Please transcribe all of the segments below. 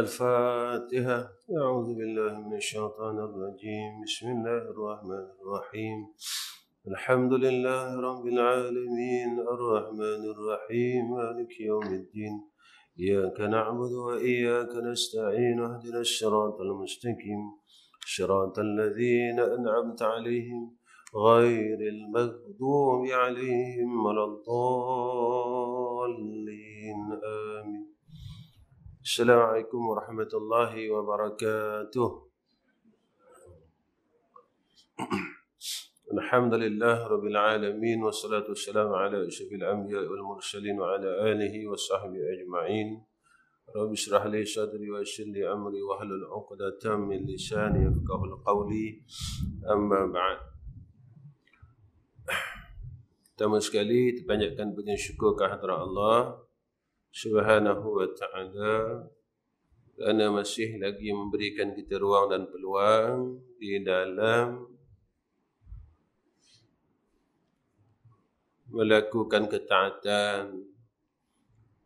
الفاتحة. أعوذ بالله من الشيطان الرجيم. بسم الله الرحمن الرحيم. الحمد لله رب العالمين الرحمن الرحيم مالك يوم الدين. إياك نعبد وإياك نستعين. اهدنا الصراط المستقيم صراط الذين أنعمت عليهم غير المغضوب عليهم ولا الضالين. آمين. Assalamualaikum warahmatullahi wabarakatuh. Alhamdulillah rabbil alamin wassalatu wassalamu ala asyrafil anbiya'i wal mursalin wa ala alihi wa sahbihi ajma'in. Rabbi shrah li sadri wa yassir li amri wa hlul 'uqdatam min lisani yafqahu qawli. Amma ba'd. Pertama sekali terpanjatkan puji syukur kehadrat Allah Subhanahu wa ta'ala kerana masih lagi memberikan kita ruang dan peluang di dalam melakukan ketaatan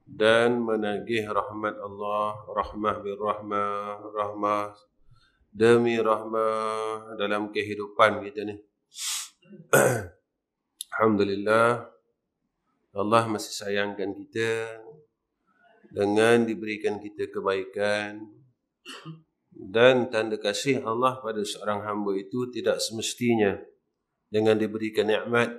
dan menagih rahmat Allah, rahmah birrahmah, rahmah demi rahmah dalam kehidupan kita ni. Alhamdulillah, Allah masih sayangkan kita dengan diberikan kita kebaikan, dan tanda kasih Allah pada seorang hamba itu tidak semestinya dengan diberikan nikmat.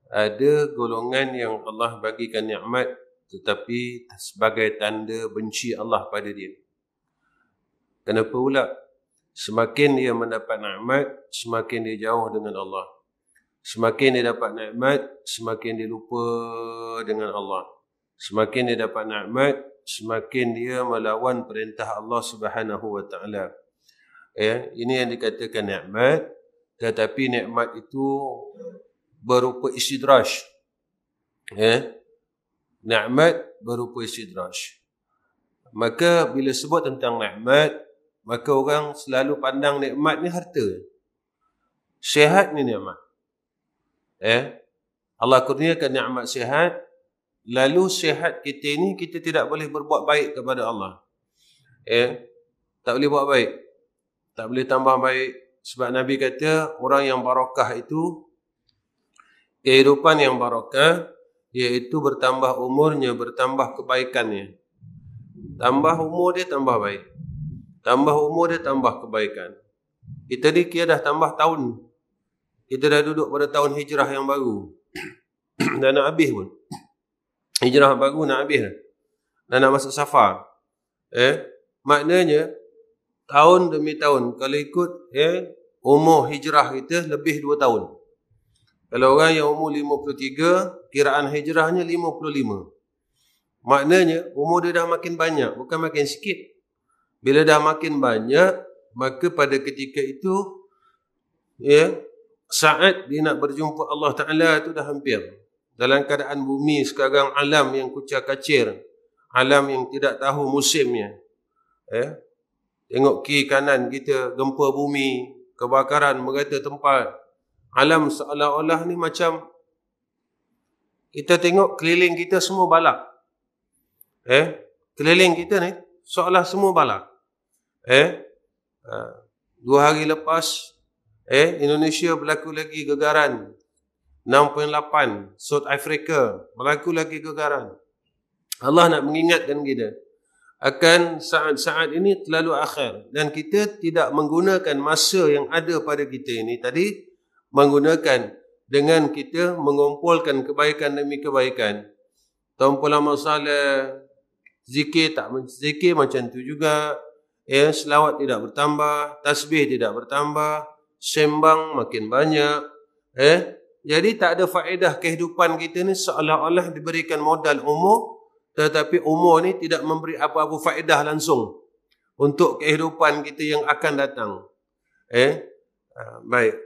Ada golongan yang Allah bagikan nikmat tetapi sebagai tanda benci Allah pada dia. Kenapa pula? Semakin dia mendapat nikmat, semakin dia jauh dengan Allah. Semakin dia dapat nikmat, semakin dia lupa dengan Allah. Semakin dia dapat nikmat, semakin dia melawan perintah Allah Subhanahu wa ta'ala. Ini yang dikatakan nikmat, tetapi nikmat itu berupa istidraj. Nikmat berupa istidraj. Maka bila sebut tentang nikmat, maka orang selalu pandang nikmat ni harta. Sihat ni nikmat. Allah kurniakan nikmat sihat. Lalu sihat kita ni kita tidak boleh berbuat baik kepada Allah. Tak boleh buat baik. Tak boleh tambah baik. Sebab Nabi kata orang yang barakah itu, kehidupan yang barakah, iaitu bertambah umurnya, bertambah kebaikannya. Tambah umur dia tambah baik. Tambah umur dia tambah kebaikan. Kita ni kira dah tambah tahun. Kita dah duduk pada tahun hijrah yang baru. Dah nak habis pun. Hijrah baru nak habis dah nak masuk Safar. Maknanya tahun demi tahun. Kalau ikut umur hijrah kita lebih 2 tahun. Kalau orang yang umur 53, kiraan hijrahnya 55. Maknanya umur dia dah makin banyak, bukan makin sikit. Bila dah makin banyak, maka pada ketika itu saat dia nak berjumpa Allah Ta'ala itu dah hampir. Dalam keadaan bumi sekarang alam yang kucar-kacir, alam yang tidak tahu musimnya. Tengok kiri kanan kita, gempa bumi, kebakaran merata tempat. Alam seolah-olah ni macam kita tengok keliling kita semua balak. Keliling kita ni seolah semua balak. 2 hari lepas Indonesia berlaku lagi gegaran 6.8, South Africa berlaku lagi gegaran. Allah nak mengingatkan kita akan saat-saat ini terlalu akhir, dan kita tidak menggunakan masa yang ada pada kita ini tadi, menggunakan dengan kita mengumpulkan kebaikan demi kebaikan. Tumpulan masalah, zikir tak zikir macam tu juga, selawat tidak bertambah, tasbih tidak bertambah, sembang makin banyak. Jadi tak ada faedah kehidupan kita ni, seolah-olah diberikan modal umur, tetapi umur ni tidak memberi apa-apa faedah langsung untuk kehidupan kita yang akan datang. Baik.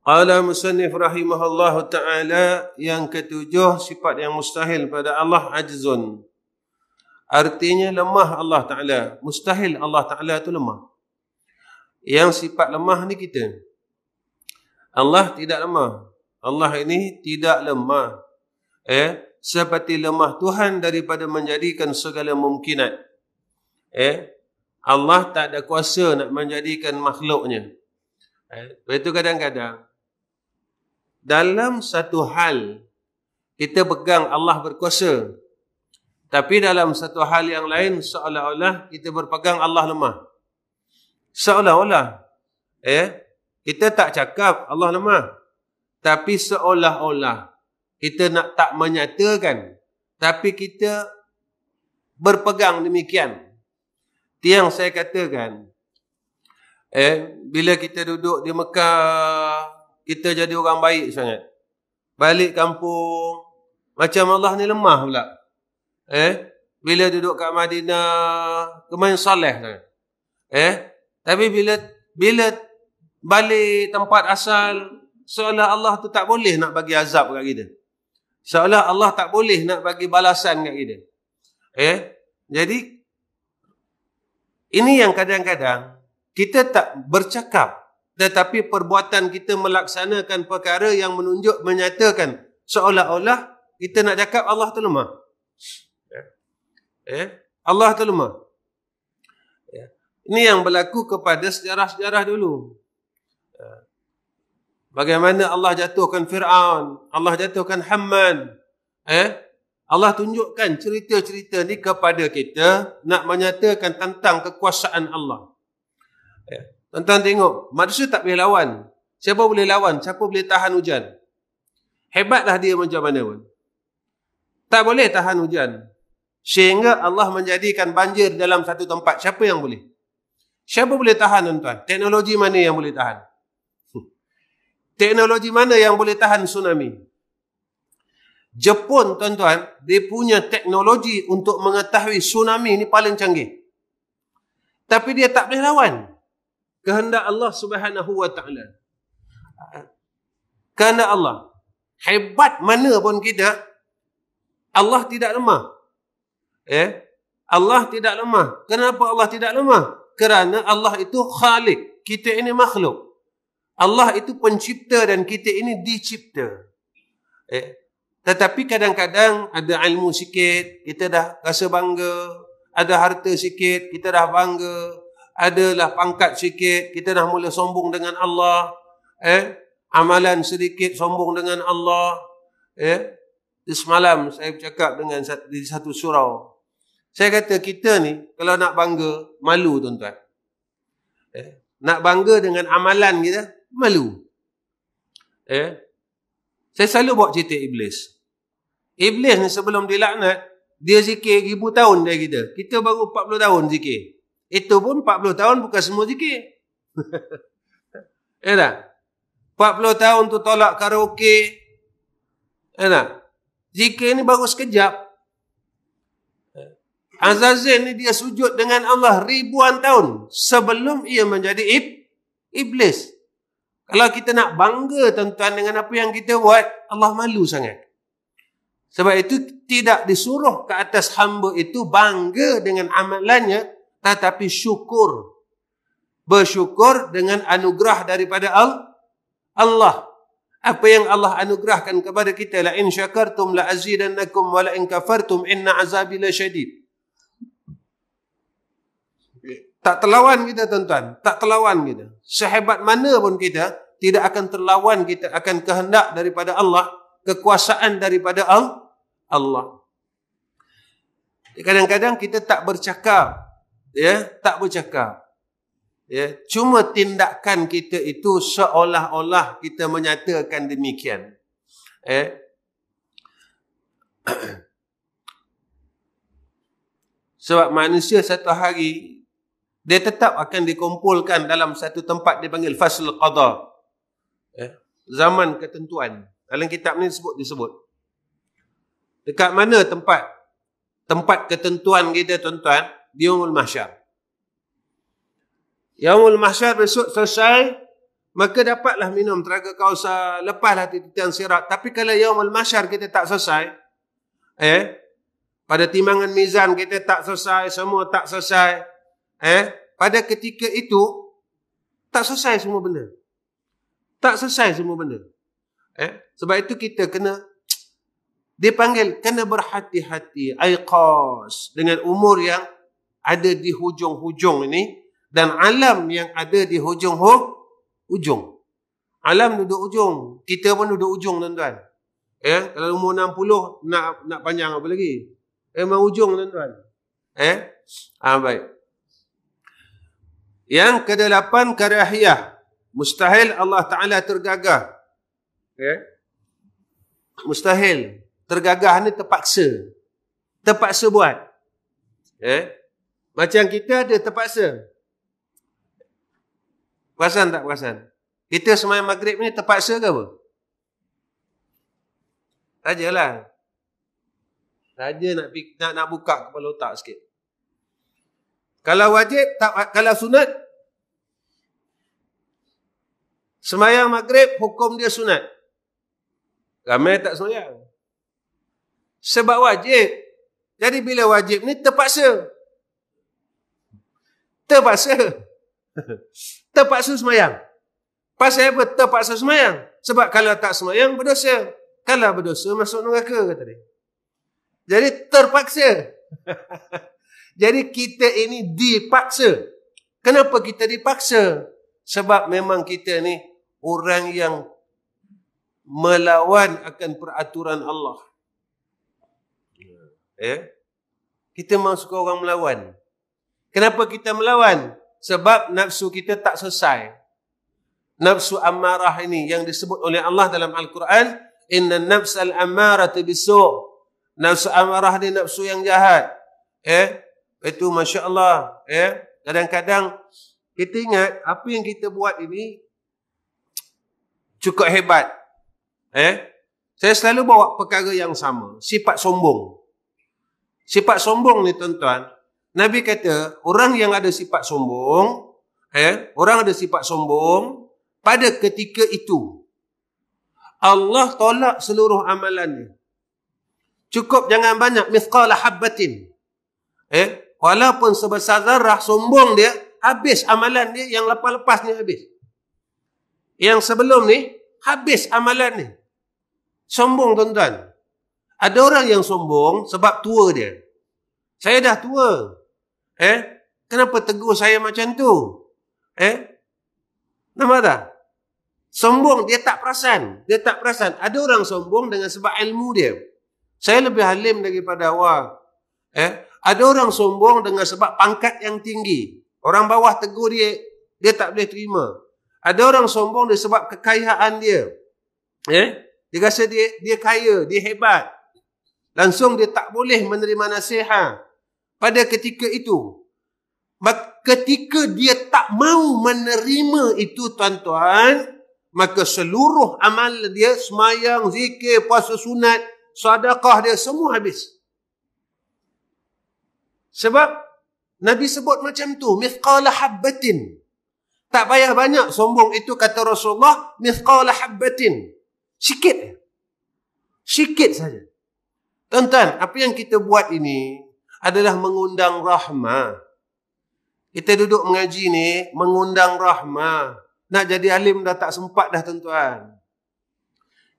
Qala musannif rahimahullahu ta'ala, yang ketujuh, sifat yang mustahil pada Allah, ajzun. Artinya lemah Allah Ta'ala. Mustahil Allah Ta'ala itu lemah. Yang sifat lemah ni kita. Allah tidak lemah. Allah ini tidak lemah. Seperti lemah Tuhan daripada menjadikan segala mungkinat. Allah tak ada kuasa nak menjadikan makhluknya. Lepas itu kadang-kadang dalam satu hal kita pegang Allah berkuasa, tapi dalam satu hal yang lain seolah-olah kita berpegang Allah lemah. Seolah-olah kita tak cakap Allah lemah, tapi seolah-olah kita nak tak menyatakan, tapi kita berpegang demikian. Itu yang saya katakan, bila kita duduk di Mekah, kita jadi orang baik sangat. Balik kampung, macam Allah ni lemah pula. Bila duduk kat Madinah, kemain soleh sangat. Tapi bila balik tempat asal, seolah Allah tu tak boleh nak bagi azab kat kita. Seolah Allah tak boleh nak bagi balasan kat kita. Jadi, ini yang kadang-kadang kita tak bercakap, tetapi perbuatan kita melaksanakan perkara yang menunjuk, menyatakan seolah-olah kita nak cakap Allah tu lemah. Allah tu lemah. Ini yang berlaku kepada sejarah-sejarah dulu. Bagaimana Allah jatuhkan Fir'aun, Allah jatuhkan Haman. Allah tunjukkan cerita-cerita ni kepada kita nak menyatakan tentang kekuasaan Allah. Tuan-tuan tengok, manusia tak boleh lawan. Siapa boleh lawan? Siapa boleh tahan hujan? Hebatlah dia macam mana pun. Tak boleh tahan hujan. Sehingga Allah menjadikan banjir dalam satu tempat. Siapa yang boleh? Siapa boleh tahan, tuan-tuan? Teknologi mana yang boleh tahan? Teknologi mana yang boleh tahan tsunami? Jepun, tuan-tuan, dia punya teknologi untuk mengetahui tsunami ni paling canggih. Tapi dia tak boleh lawan kehendak Allah Subhanahu wa ta'ala. Kehendak Allah. Hebat mana pun kita, Allah tidak lemah. Allah tidak lemah. Kenapa Allah tidak lemah? Kerana Allah itu Khalik. Kita ini makhluk. Allah itu pencipta dan kita ini dicipta. Tetapi kadang-kadang ada ilmu sikit, kita dah rasa bangga. Ada harta sikit, kita dah bangga. Adalah pangkat sikit, kita dah mula sombong dengan Allah. Amalan sedikit, sombong dengan Allah. Semalam saya bercakap dengan di satu surau. Saya kata kita ni, kalau nak bangga, malu, tuan-tuan. Nak bangga dengan amalan kita, malu. Saya selalu bawa cerita Iblis. Iblis ni sebelum dilaknat, dia zikir 1000 tahun dari kita. Kita baru 40 tahun zikir. Itu pun 40 tahun bukan semua zikir. Tak? 40 tahun tu tolak karaoke. Tak? Zikir ni baru sekejap. Azazil ni dia sujud dengan Allah ribuan tahun sebelum ia menjadi iblis. Kalau kita nak bangga, tuan-tuan, dengan apa yang kita buat, Allah malu sangat. Sebab itu tidak disuruh ke atas hamba itu bangga dengan amalannya, tetapi syukur. Bersyukur dengan anugerah daripada Allah. Apa yang Allah anugerahkan kepada kita, la in syakartum la azidannakum wa la in kafartum inna azabi lasyadid. Tak terlawan kita, tuan-tuan. Tak terlawan kita. Sehebat mana pun kita, tidak akan terlawan kita akan kehendak daripada Allah, kekuasaan daripada Allah. Kadang-kadang kita tak bercakap. Tak bercakap. Cuma tindakan kita itu seolah-olah kita menyatakan demikian. Sebab manusia satu hari, dia tetap akan dikumpulkan dalam satu tempat dipanggil fasl qada. Zaman ketentuan. Dalam kitab ni disebut. Dekat mana tempat ketentuan kita, tuan-tuan? Di Yaumul Mahsyar. Yaumul Mahsyar besok selesai, maka dapatlah minum telaga Kausar, lepaslah titian sirat. Tapi kalau Yaumul Mahsyar kita tak selesai, pada timbangan mizan kita tak selesai, semua tak selesai, pada ketika itu tak selesai semua benda. Tak selesai semua benda. Sebab itu kita kena dipanggil, kena berhati-hati, aiqas, dengan umur yang ada di hujung-hujung ini dan alam yang ada di hujung. Alam duduk ujung, kita pun duduk ujung tuan-tuan. Kalau umur 60 nak panjang apa lagi? Memang ujung tuan-tuan. Baik. Yang ke-8 karahiyah. Mustahil Allah Ta'ala tergagah. Mustahil. Tergagah ni terpaksa. Terpaksa buat. Macam kita ada terpaksa. Perasan tak perasan? Kita sembahyang maghrib ni terpaksa ke apa? Sajalah. Saja nak buka kepala otak sikit. Kalau wajib, kalau sunat, sembahyang maghrib hukum dia sunat. Ramai tak sembahyang. Sebab wajib. Jadi bila wajib ni terpaksa. Terpaksa sembahyang. Pasal apa terpaksa sembahyang? Sebab kalau tak sembahyang berdosa. Kalau berdosa masuk neraka kata dia. Jadi terpaksa. Jadi kita ini dipaksa. Kenapa kita dipaksa? Sebab memang kita ni orang yang melawan akan peraturan Allah. Kita memang suka orang melawan. Kenapa kita melawan? Sebab nafsu kita tak selesai. Nafsu ammarah ini yang disebut oleh Allah dalam Al-Quran, inna nafsal ammaratu bisu'. Nafsu ammarah ni nafsu yang jahat. Itu Masya Allah. Kadang-kadang kita ingat apa yang kita buat ini cukup hebat. Saya selalu bawa perkara yang sama. Sifat sombong. Sifat sombong ni tuan-tuan, Nabi kata orang yang ada sifat sombong, orang ada sifat sombong, pada ketika itu Allah tolak seluruh amalannya. Cukup jangan banyak, mithqala habbatin. Walaupun sebesar zarah, sombong dia, habis amalan dia. Yang lepas-lepas ni habis. Yang sebelum ni, habis amalan ni. Sombong tuan-tuan. Ada orang yang sombong sebab tua dia. Saya dah tua. Kenapa tegur saya macam tu? Nampak tak? Sombong, dia tak perasan. Dia tak perasan. Ada orang sombong dengan sebab ilmu dia. Saya lebih alim daripada awak. Ada orang sombong dengan sebab pangkat yang tinggi. Orang bawah tegur dia, dia tak boleh terima. Ada orang sombong dengan sebab kekayaan dia. Dia rasa dia kaya, dia hebat. Langsung dia tak boleh menerima nasihat. Pada ketika itu, ketika dia tak mau menerima itu tuan-tuan, maka seluruh amal dia, semayang, zikir, puasa sunat, sedekah dia, semua habis. Sebab Nabi sebut macam tu, mithqala habbatin. Tak payah banyak sombong itu, kata Rasulullah, mithqala habbatin. Sikit. Sikit saja. Tuan-tuan, apa yang kita buat ini adalah mengundang rahmah. Kita duduk mengaji ni, mengundang rahmah. Nak jadi alim dah tak sempat dah tuan-tuan.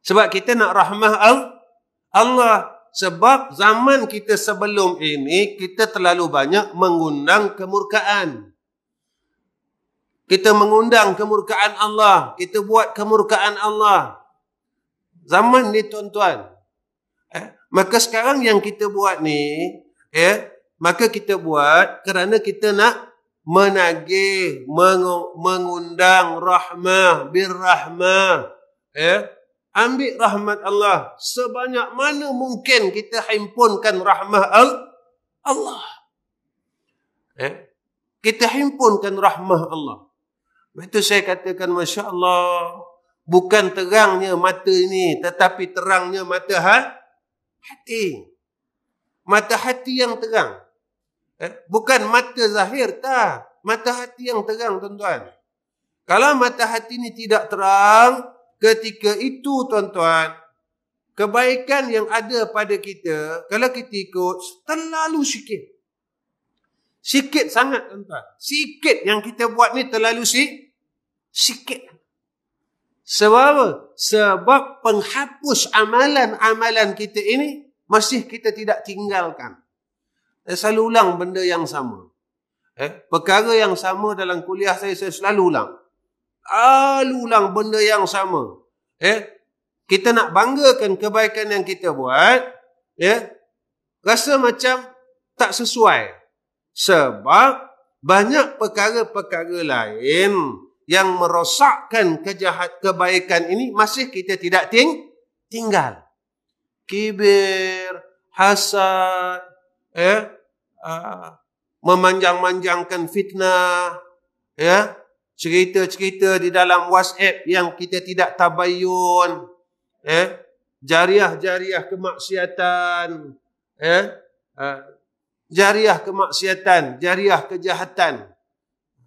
Sebab kita nak rahmah Allah. Sebab zaman kita sebelum ini, kita terlalu banyak mengundang kemurkaan. Kita mengundang kemurkaan Allah. Kita buat kemurkaan Allah. Zaman ni tuan-tuan. Maka sekarang yang kita buat ni, maka kita buat kerana kita nak menagih, mengundang rahmah, birrahmah. Ambil rahmat Allah. Sebanyak mana mungkin kita himpunkan rahmah Allah. Kita himpunkan rahmah Allah. Itu saya katakan, Masya Allah, bukan terangnya mata ini, tetapi terangnya mata hati. Mata hati yang terang. Bukan mata zahir, tak. Mata hati yang terang, tuan-tuan. Kalau mata hati ini tidak terang, ketika itu, tuan-tuan, kebaikan yang ada pada kita, kalau kita ikut, terlalu sikit. Sikit sangat, tuan-tuan. Sikit yang kita buat ni terlalu sikit. Sebab apa? Sebab penghapus amalan-amalan kita ini masih kita tidak tinggalkan. Saya selalu ulang benda yang sama. Perkara yang sama dalam kuliah saya selalu ulang. Ulang benda yang sama. Kita nak banggakan kebaikan yang kita buat, rasa macam tak sesuai. Sebab banyak perkara-perkara lain yang merosakkan kebaikan ini masih kita tidak tinggal. Kibir, hasad, memanjang-manjangkan fitnah, cerita-cerita di dalam WhatsApp yang kita tidak tabayun, jariah-jariah kemaksiatan, jariah kemaksiatan, jariah kejahatan.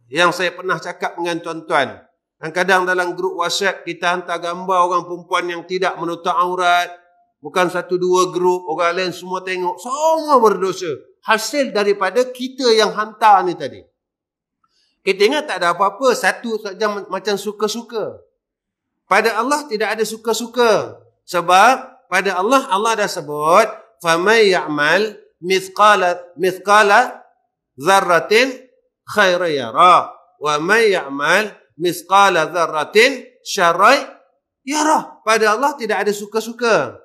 Yang saya pernah cakap dengan tuan-tuan, kadang dalam grup WhatsApp kita hantar gambar orang perempuan yang tidak menutup aurat. Bukan satu dua grup, orang lain semua tengok, semua berdosa. Hasil daripada kita yang hantar ni tadi. Kita ingat tak ada apa-apa, satu saja macam suka-suka. Pada Allah tidak ada suka-suka. Sebab pada Allah, Allah dah sebut, فَمَنْ يَعْمَلْ مِثْقَالَ ذَرَّةٍ خَيْرًا يَرَهُ وَمَنْ يَعْمَلْ مِثْقَالَ ذَرَّةٍ شَرًّا يَرَهُ. Pada Allah tidak ada suka-suka.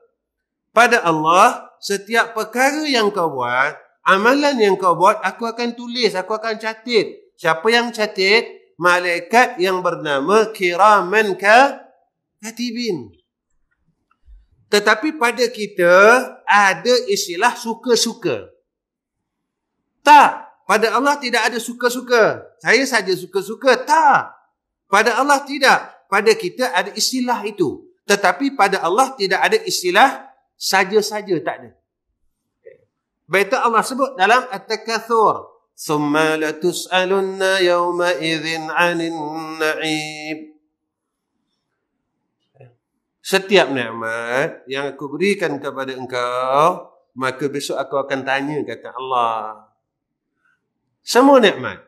Pada Allah, setiap perkara yang kau buat, amalan yang kau buat, aku akan tulis, aku akan catat. Siapa yang catat? Malaikat yang bernama kiraman katibin. Tetapi pada kita ada istilah suka-suka. Tak. Pada Allah tidak ada suka-suka. Saya saja suka-suka. Tak. Pada Allah tidak. Pada kita ada istilah itu. Tetapi pada Allah tidak ada istilah saja-saja. Tak ada. Baik itu Allah sebut dalam At-Takatsur. ثُمَّ لَتُسْأَلُنَّ يَوْمَئِذٍ عَنِ النَّعِيمِ. Setiap nikmat yang aku berikan kepada engkau, maka besok aku akan tanya, kata Allah. Semua nikmat.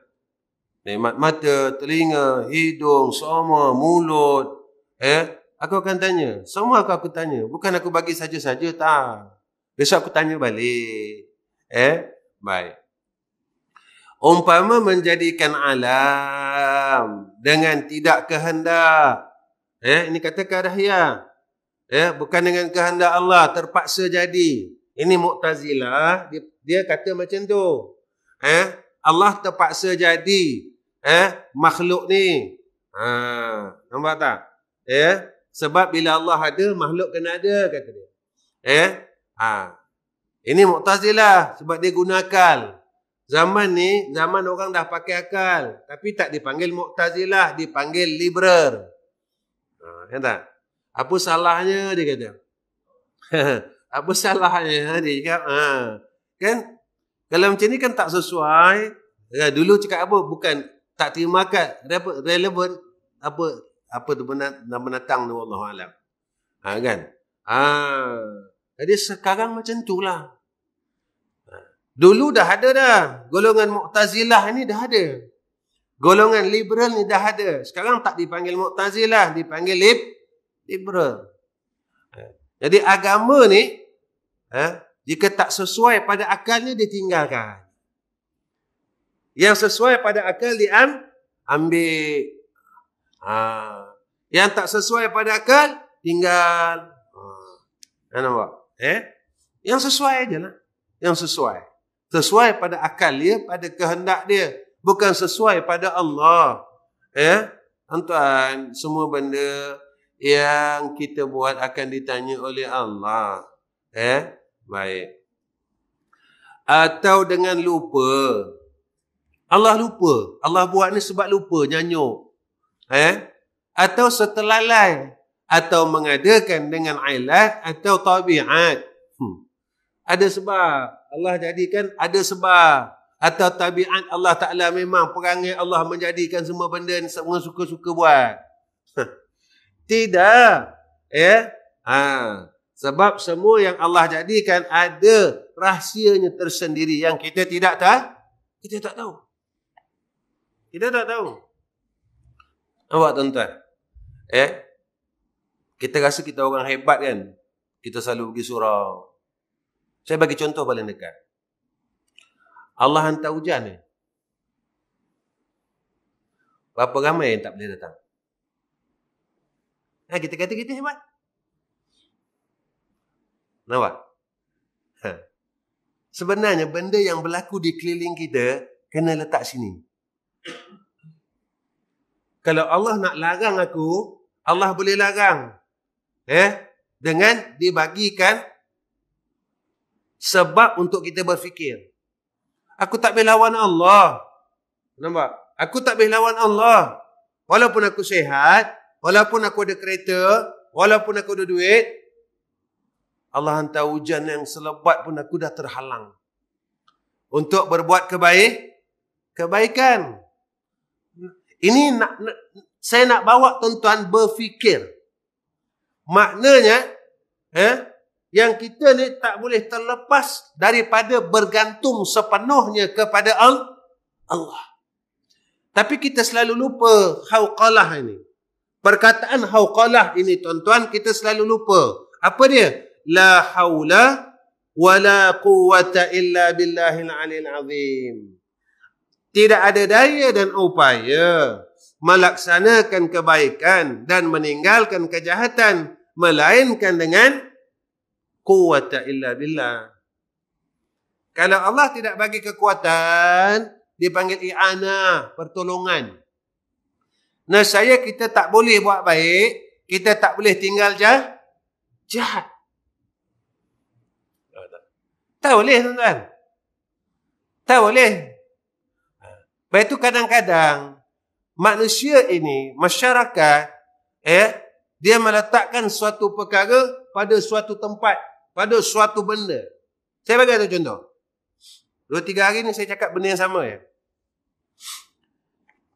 Nikmat mata, telinga, hidung, semua, mulut. Aku akan tanya. Semua aku tanya. Bukan aku bagi saja-saja, tak. Besok aku tanya balik. Baik. Umpama menjadikan alam dengan tidak kehendak. Ini kata keadaan. Bukan dengan kehendak Allah, terpaksa jadi. Ini Mu'tazilah, dia kata macam tu. Allah terpaksa jadi makhluk ni. Nampak tak? Sebab bila Allah ada, makhluk kena ada, kata dia. Ini Mu'tazilah, sebab dia guna akal. Zaman ni, zaman orang dah pakai akal. Tapi tak dipanggil Mu'tazilah, dipanggil liberal. Kan tak? Apa salahnya, dia kata. Apa salahnya, dia cakap. Kan? Kalau macam ni kan tak sesuai. Dulu cakap apa? Bukan tak terima akal. Relevant. Apa tu menatang tu, Wallahualam. Kan? Jadi sekarang macam tu lah. Dulu dah ada dah. Golongan Mu'tazilah ni dah ada. Golongan liberal ni dah ada. Sekarang tak dipanggil Mu'tazilah, dipanggil liberal. Jadi agama ni, jika tak sesuai pada akalnya, ditinggalkan. Yang sesuai pada akal diambil. Yang tak sesuai pada akal, tinggal. Nampak? Yang sesuai je lah. Yang sesuai. Sesuai pada akal dia, pada kehendak dia. Bukan sesuai pada Allah. Tuan, semua benda yang kita buat akan ditanya oleh Allah. Baik. Atau dengan lupa. Allah lupa. Allah buat ni sebab lupa, nyanyuk. Atau setelalai. Atau mengadakan dengan ilat atau tabiat. Ada sebab. Allah jadikan ada sebab. Atau tabiat Allah Ta'ala memang perangai Allah menjadikan semua benda ni semua suka-suka buat. Tidak. Sebab semua yang Allah jadikan ada rahsianya tersendiri yang kita tidak tahu. Kita tak tahu. Kita tak tahu. Nampak tuan-tuan? Kita rasa kita orang hebat kan? Kita selalu pergi surau. Saya bagi contoh paling dekat. Allah hantar hujan ni. Berapa ramai yang tak boleh datang? Kita kata kita hebat. Nampak? Sebenarnya benda yang berlaku di keliling kita kena letak sini. Kalau Allah nak larang aku, Allah boleh larang. Dengan dibagikan sebab untuk kita berfikir. Aku tak boleh lawan Allah. Nampak? Aku tak boleh lawan Allah. Walaupun aku sihat, walaupun aku ada kereta, walaupun aku ada duit, Allah hantar hujan yang selebat pun aku dah terhalang. Untuk berbuat kebaikan. Ini saya nak bawa tuan-tuan berfikir. Maknanya, yang kita ni tak boleh terlepas daripada bergantung sepenuhnya kepada Allah. Tapi kita selalu lupa hauqalah ini. Perkataan hauqalah ini tuan-tuan, kita selalu lupa. Apa dia? La haula wa la quwwata illa billahil aliyil azim. Tidak ada daya dan upaya melaksanakan kebaikan dan meninggalkan kejahatan melainkan dengan quwwata illa billah. Kalau Allah tidak bagi kekuatan, dipanggil i'anah, pertolongan. Nescaya kita tak boleh buat baik, kita tak boleh tinggal jahat. Tak boleh tuan-tuan. Tak boleh. Lepas itu kadang-kadang manusia ini, masyarakat, dia meletakkan suatu perkara pada suatu tempat, pada suatu benda. Saya bagi satu contoh. 2-3 hari ni saya cakap benda yang sama ya.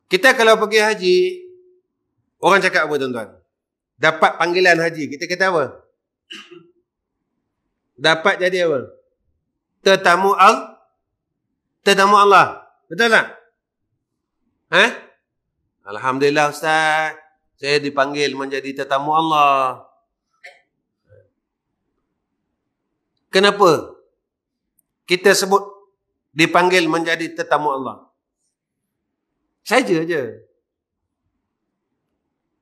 Kita kalau pergi haji, orang cakap apa tuan-tuan? Dapat panggilan haji, kita kata apa? Dapat jadi apa? Tetamu Allah. Betul tak? Alhamdulillah Ustaz, saya dipanggil menjadi tetamu Allah. Kenapa kita sebut dipanggil menjadi tetamu Allah? Saja je.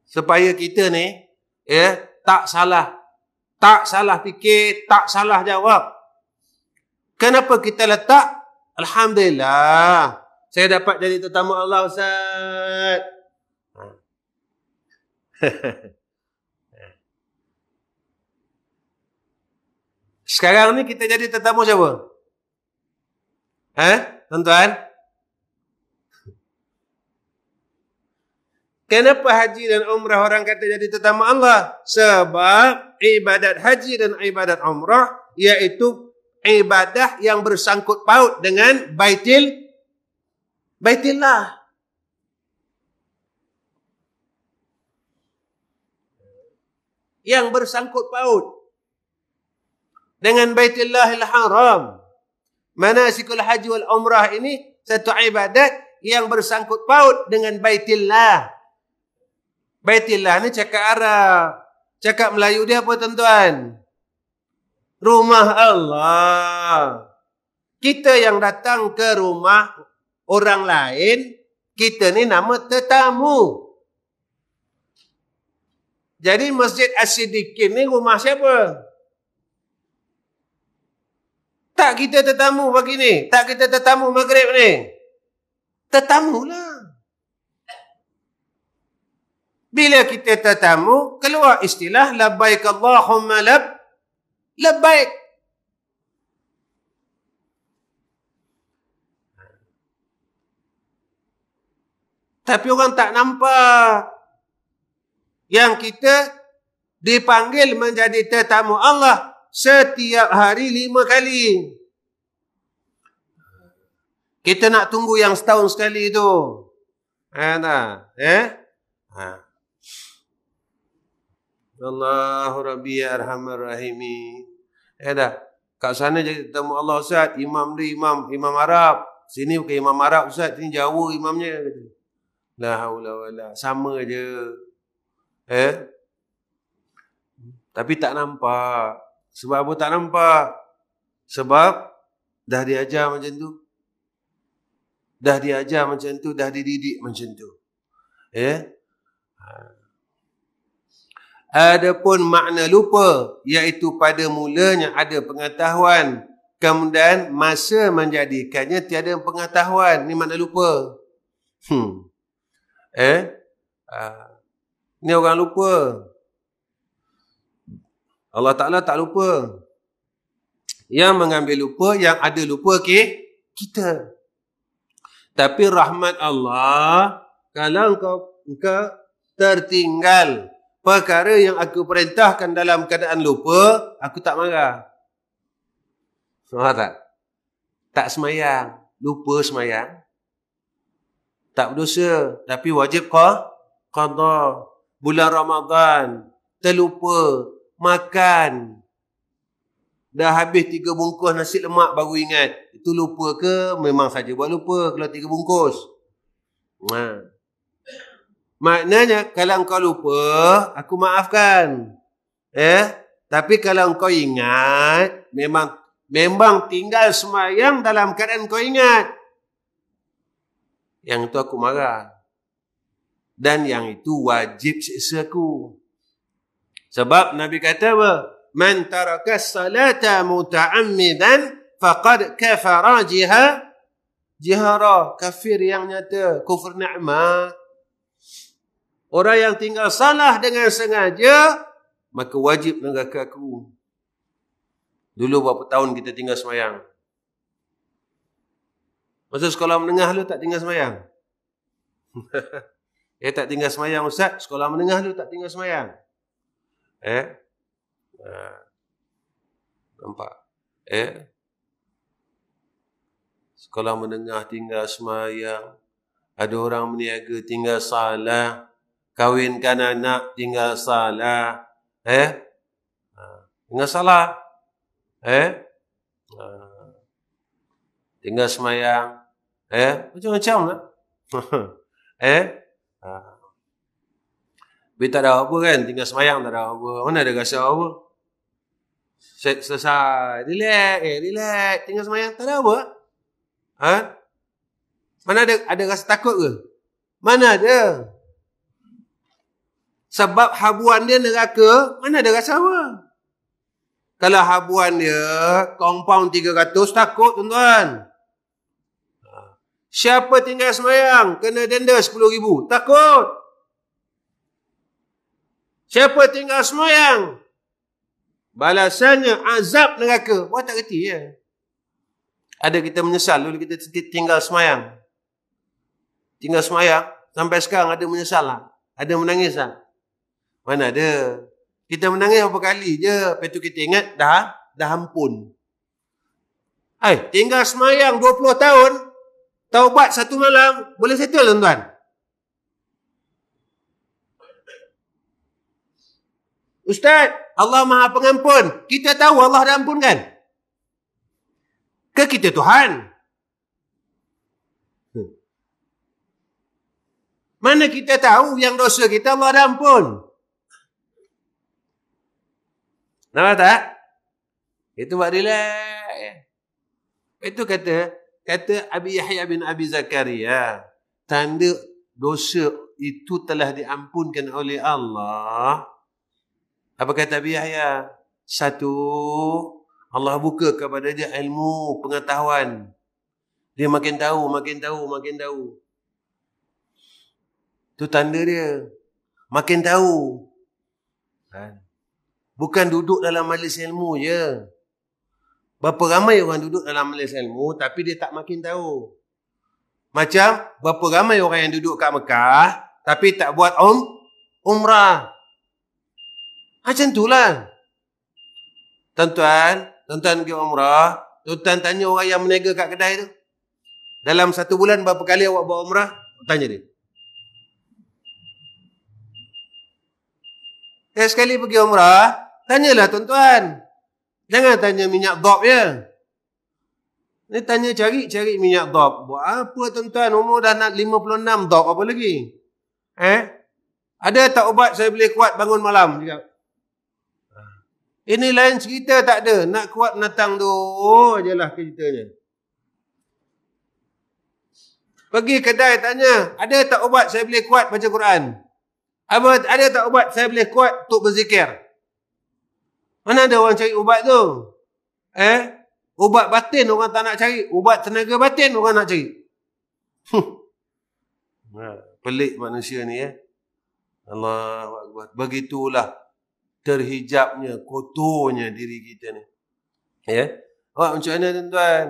Supaya kita ni tak salah fikir, tak salah jawab. Kenapa kita letak alhamdulillah saya dapat jadi tetamu Allah Ustaz. Sekarang ni kita jadi tetamu siapa? Tuan-tuan? Kenapa haji dan umrah orang kata jadi tetamu Allah? Sebab ibadat haji dan ibadat umrah iaitu ibadah yang bersangkut paut dengan Baitillah. Yang bersangkut paut dengan Baitillahil Haram. Manasikul haji wal umrah ini satu ibadat yang bersangkut paut dengan Baitillah. Baitillah ni cakap Arab. Cakap Melayu dia apa tuan-tuan? Rumah Allah. Kita yang datang ke rumah orang lain, kita ni nama tetamu. Jadi Masjid As-Siddiqin ni rumah siapa? Tak kita tetamu pagi ni. Tak kita tetamu maghrib ni. Tetamulah. Bila kita tetamu, keluar istilah labbaik Allahumma labbaik. Tapi orang tak nampak yang kita dipanggil menjadi tetamu Allah setiap hari 5 kali. Kita nak tunggu yang setahun sekali tu. Allahu Rabbi Arhamar Rahimi. Kat sana jadi tetamu Allah Ustaz, imam dia imam Arab. Sini bukan imam Arab Ustaz, ini Jawa imamnya. La haula wala, sama je. Tapi tak nampak. Sebab apa tak nampak? Sebab dah diajar macam tu. Dah diajar macam tu, dah dididik macam tu. Ya. Adapun makna lupa, iaitu pada mulanya ada pengetahuan, kemudian masa menjadikannya tiada pengetahuan. Ini makna lupa. Ini orang lupa. Allah Ta'ala tak lupa. Yang mengambil lupa, yang ada lupa kita. Tapi rahmat Allah, kalau engkau tertinggal perkara yang aku perintahkan dalam keadaan lupa, aku tak marah. Faham tak? Tak semayang. Lupa semayang. Tak berdosa. Tapi wajib qada. Bulan Ramadan. Terlupa. Makan. Dah habis 3 bungkus nasi lemak baru ingat. Itu lupa ke? Memang saja buat lupa kalau 3 bungkus. Maknanya kalau engkau lupa, aku maafkan. Tapi kalau engkau ingat, memang tinggal semayang dalam keadaan engkau ingat. Yang itu aku marah. Dan yang itu wajib siksa aku. Sebab Nabi kata apa? Man taraka salata muta'ammidan faqad kafara jihara. Kafir yang nyata. Kufur ni'mat. Orang yang tinggal salah dengan sengaja, maka wajib neraka aku. Dulu berapa tahun kita tinggal semayang? Masa sekolah menengah lu tak tinggal semayang? Tak tinggal semayang Ustaz. Sekolah menengah lu tak tinggal semayang? Nampak? Sekolah menengah tinggal semayang. Ada orang meniaga tinggal salah. Kawinkan anak tinggal salah. Tinggal salah. Tinggal semayang. Macam-macam lah. Tapi tak ada apa kan. Tinggal semayang tak ada apa. Mana ada rasa apa. Selesai. Relax. Tinggal semayang tak ada apa. Mana ada rasa takut ke? Mana ada. Sebab habuan dia neraka, mana ada rasa apa? Kalau habuan dia, compound 300, takut tuan-tuan. Siapa tinggal semayang, kena denda 10,000, takut. Siapa tinggal semayang, balasannya azab neraka. Wah tak kerti ya. Ada kita menyesal dulu kita tinggal semayang. Tinggal semayang, sampai sekarang ada menyesal lah. Ada menangis lah. Mana ada. Kita menangis berapa kali je. Lepas tu kita ingat dah ampun. Tinggal semayang 20 tahun. Taubat 1 malam. Boleh settle tuan-tuan? Ustaz, Allah Maha Pengampun. Kita tahu Allah dah ampunkan. Ke kita Tuhan? Mana kita tahu yang dosa kita Allah dah ampun? Nampak tak? Itu buat relax. Itu kata Abi Yahya bin Abi Zakaria. Tanda dosa itu telah diampunkan oleh Allah. Apa kata Abi Yahya? 1, Allah buka kepada dia ilmu, pengetahuan. Dia makin tahu. Itu tanda dia. Makin tahu. Bukan duduk dalam majlis ilmu je. Berapa ramai orang duduk dalam majlis ilmu, tapi dia tak makin tahu. Macam, berapa ramai orang yang duduk kat Mekah, tapi tak buat umrah. Macam itulah. Tuan-tuan pergi umrah, tuan-tuan tanya orang yang meniaga kat kedai tu. Dalam 1 bulan berapa kali awak buat umrah? Tanya dia. Sekali pergi umrah, tanyalah tuan-tuan. Jangan tanya minyak dhab je. Ni tanya cari minyak dhab. Buat apa tuan-tuan? Umur dah nak 56 dhab apa lagi? Ada tak ubat saya boleh kuat bangun malam? Ini lain cerita tak ada. Nak kuat menatang tu je lah ceritanya. Pergi kedai tanya, ada tak ubat saya boleh kuat baca Quran? Ada tak ubat saya boleh kuat untuk berzikir? Mana ada orang cari ubat tu? Ubat batin orang tak nak cari. Ubat tenaga batin orang nak cari. Pelik manusia ni Allahu Akbar. Begitulah terhijabnya, kotornya diri kita ni. Macam mana tuan-tuan?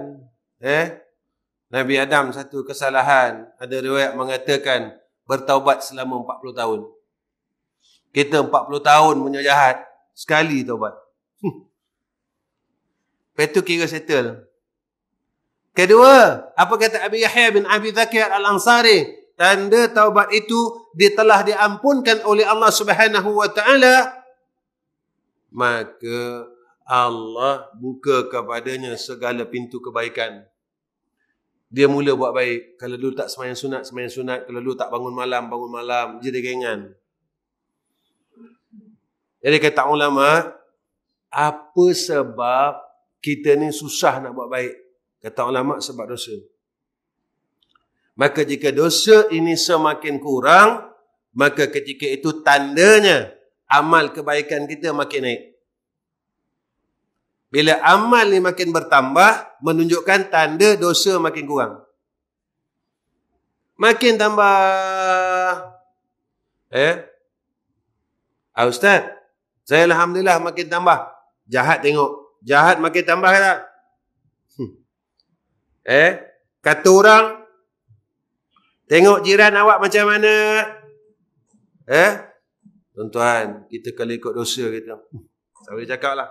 Nabi Adam satu kesalahan. Ada riwayat mengatakan bertaubat selama 40 tahun. Kita 40 tahun punya jahat. Sekali taubat. Lepas tu kira settle. Kedua, apa kata Abi Yahya bin Abi Zakir Al-Ansari? Tanda taubat itu telah diampunkan oleh Allah Subhanahu wa taala, maka Allah buka kepadanya segala pintu kebaikan. Dia mula buat baik. Kalau dulu tak sembahyang sunat. Kalau dulu tak bangun malam, jadi gengan. Jadi kata ulama, apa sebab kita ni susah nak buat baik? Kata ulama, sebab dosa. Maka jika dosa ini semakin kurang, maka ketika itu tandanya amal kebaikan kita makin naik. Bila amal ni makin bertambah, menunjukkan tanda dosa makin kurang. Makin tambah. Ustaz, saya alhamdulillah makin tambah. Jahat tengok. Jahat makin tambah tak? Kata orang, tengok jiran awak macam mana? Tuan-tuan, kita kalau ikut dosa kita, saya boleh cakap lah.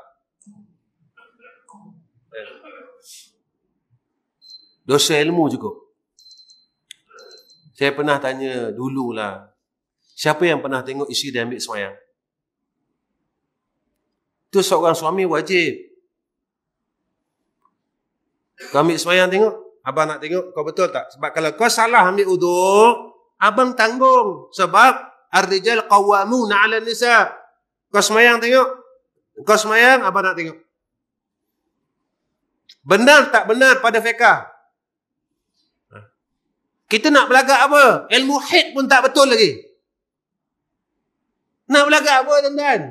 Dosa ilmu cukup. Saya pernah tanya dululah, siapa yang pernah tengok isteri dia ambil sembahyang? Itu seorang suami wajib. Kau ambil sembahyang tengok. Abang nak tengok kau betul tak? Sebab kalau kau salah ambil uduk, abang tanggung. Sebab ar-rijal qawwamuna 'ala nisa. Kau sembahyang tengok. Kau sembahyang, abang nak tengok. Benar tak benar pada fiqh? Kita nak belagak apa? Ilmu haid pun tak betul lagi. Nak belagak apa tuan-tuan?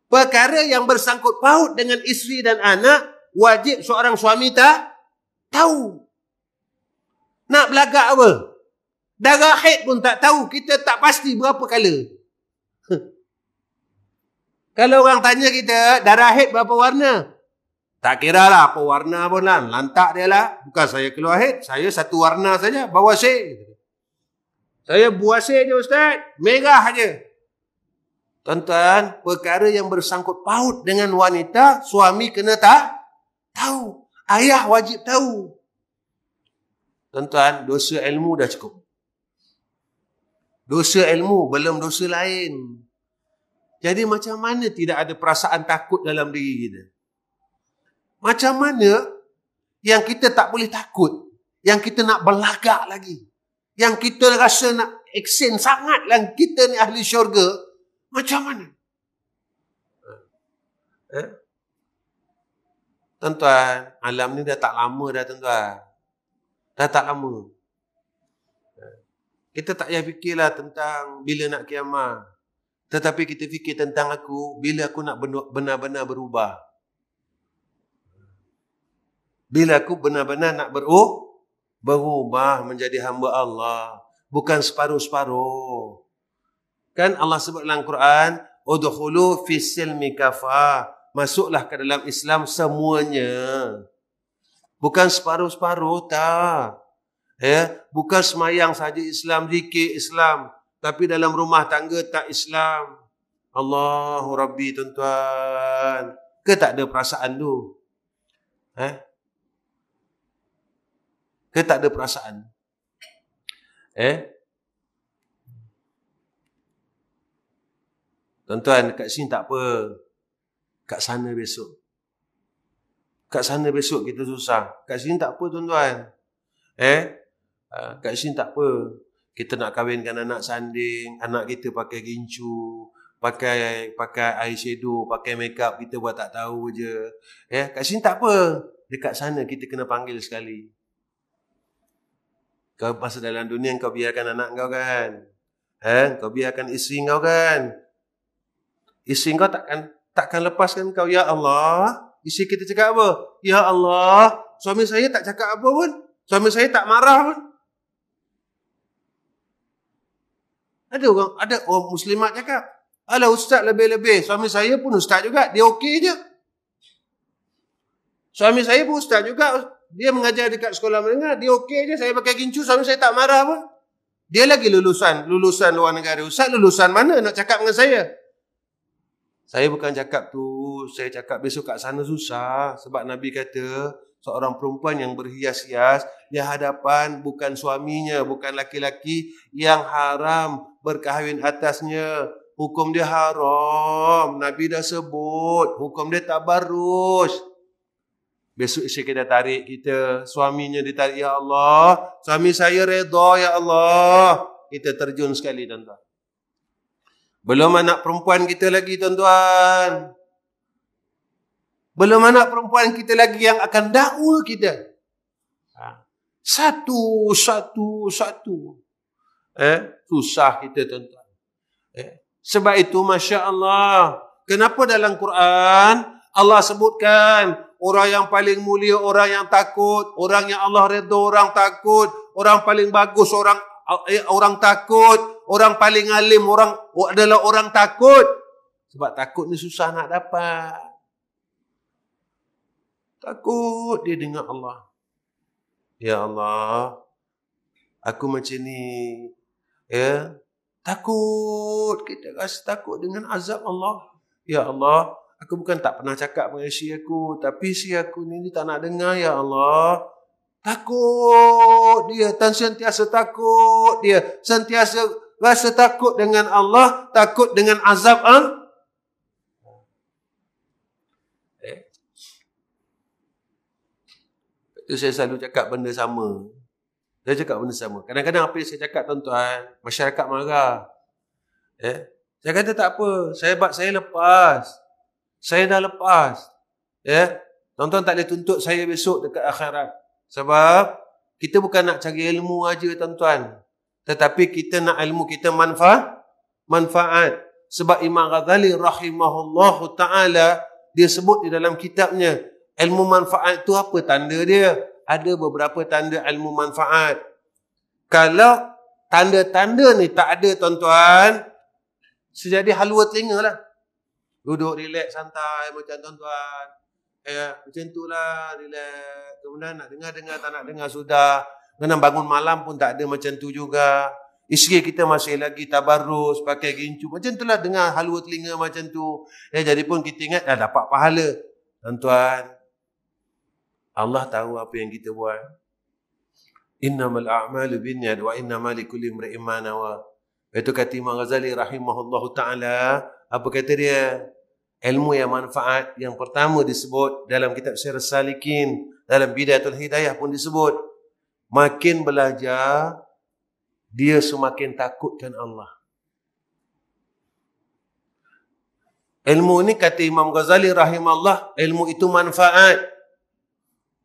Perkara yang bersangkut paut dengan isteri dan anak, wajib seorang suami tahu. Nak belagak apa? Darah haid pun tak tahu. Kita tak pasti berapa kala. Kalau orang tanya kita, darah haid berapa warna? Tak kira lah apa warna pun lah. Lantak dia lah. Bukan saya keluar haid. Saya satu warna saja. Bawasir. Saya buasir je Ustaz. Merah je. Tuan-tuan, perkara yang bersangkut paut dengan wanita, suami kena tahu. Ayah wajib tahu. Tuan-tuan, dosa ilmu dah cukup. Dosa ilmu, belum dosa lain. Jadi macam mana tidak ada perasaan takut dalam diri kita? Macam mana yang kita tak boleh takut, yang kita nak belagak lagi, yang kita rasa nak action sangatlah kita ni ahli syurga, macam mana? Tuan-tuan, alam ni dah tak lama dah tuan-tuan. Dah tak lama. Kita tak payah fikirlah tentang bila nak kiamat. Tetapi kita fikir tentang aku, bila aku nak benar-benar berubah. Bila aku benar-benar nak berubah menjadi hamba Allah. Bukan separuh-separuh. Kan Allah sebut dalam Quran, udkhulu fis silmi kafah. Masuklah ke dalam Islam semuanya. Bukan separuh-separuh, tak. Bukan semayang saja Islam, zikir Islam. Tapi dalam rumah tangga tak Islam. Allahu Rabbi tuan-tuan. Ke tak ada perasaan tu? Ke tak ada perasaan? Tuan-tuan, kat sini tak apa. Kat sana besok. Kat sana besok kita susah. Kat sini tak apa tuan-tuan. Kat sini tak apa. Kita nak kahwinkan anak sanding, anak kita pakai gincu, pakai eyeshadow, pakai makeup, kita buat tak tahu je. Kat sini tak apa. Dekat sana kita kena panggil sekali. Kau masa dalam dunia kau biarkan anak kau kan. Kau biarkan isteri kau kan. Isteri kau takkan lepaskan kau. Ya Allah. Isteri kita cakap apa? Ya Allah. Suami saya tak cakap apa pun. Suami saya tak marah pun. Ada orang muslimat cakap, alah ustaz lebih-lebih. Suami saya pun ustaz juga. Dia okey je. Suami saya pun ustaz juga. Dia mengajar dekat sekolah menengah. Dia okey je. Saya pakai gincu. Suami saya tak marah pun. Dia lagi lulusan luar negara. Ustaz lulusan mana nak cakap dengan saya? Saya bukan cakap tu. Saya cakap besok kat sana susah. Sebab Nabi kata, seorang perempuan yang berhias-hias di hadapan bukan suaminya, bukan laki-laki yang haram berkahwin atasnya. Hukum dia haram. Nabi dah sebut. Hukum dia tabarruj. Besok isteri kita tarik kita. Suaminya ditarik. Ya Allah. Suami saya redha. Ya Allah. Kita terjun sekali tuan-tuan. Belum anak perempuan kita lagi tuan-tuan. Belum anak perempuan kita lagi yang akan dakwa kita. Satu. Susah kita tuan-tuan. Sebab itu Masya Allah. Kenapa dalam Quran Allah sebutkan orang yang paling mulia, orang yang takut, orang yang Allah redha, orang takut, orang paling bagus, orang takut, orang paling alim, orang adalah orang takut. Sebab takut ni susah nak dapat. Takut dia dengar Allah. Ya Allah, aku macam ni. Ya, takut. Kita rasa takut dengan azab Allah. Ya Allah, aku bukan tak pernah cakap dengan isteri aku, tapi isteri aku ni tak nak dengar. Ya Allah, takut dia, sentiasa takut dia, sentiasa rasa takut dengan Allah, takut dengan azab Itu saya selalu cakap benda sama. Kadang-kadang apa yang saya cakap tuan-tuan, masyarakat marah. Saya kata tak apa, saya lepas. Saya dah lepas. Tuan-tuan tak boleh tuntut saya besok dekat akhirat. Sebab kita bukan nak cari ilmu aja tuan-tuan. Tetapi kita nak ilmu kita manfaat. Sebab Imam Ghazali rahimahullahu ta'ala, dia sebut di dalam kitabnya, ilmu manfaat itu apa tanda dia? Ada beberapa tanda ilmu manfaat. Kalau tanda-tanda ni tak ada tuan-tuan, sejadi halwa telinga lah. Duduk relax santai macam tuan-tuan. Macam itulah relax. Kemudian nak dengar-dengar, tak nak dengar sudah. Kemudian bangun malam pun tak ada macam tu juga. Isteri kita masih lagi tabarrus, pakai gincu. Macam itulah dengar halwa telinga macam tu. Jadi pun kita ingat dah dapat pahala. Tuan-tuan, Allah tahu apa yang kita buat. Innamal a'malu binniyat wa innamal likulli imri'in ma nawa. Itu kata Imam Ghazali rahimahullahu ta'ala. Apa kata dia? Ilmu yang manfaat yang pertama disebut dalam kitab Syarah Salikin, dalam Bidayatul Hidayah pun disebut. Makin belajar, dia semakin takutkan Allah. Ilmu ni kata Imam Ghazali rahimahullah, ilmu itu manfaat.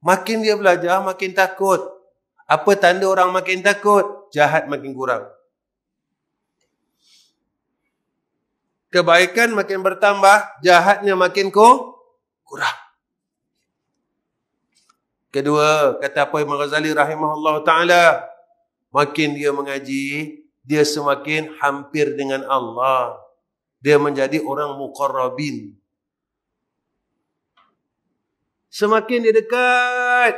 Makin dia belajar, makin takut. Apa tanda orang makin takut? Jahat makin kurang. Kebaikan makin bertambah, jahatnya makin kurang. Kedua, kata apa Imam Ghazali rahimahullah ta'ala, makin dia mengaji, dia semakin hampir dengan Allah. Dia menjadi orang muqarrabin. Semakin dia dekat,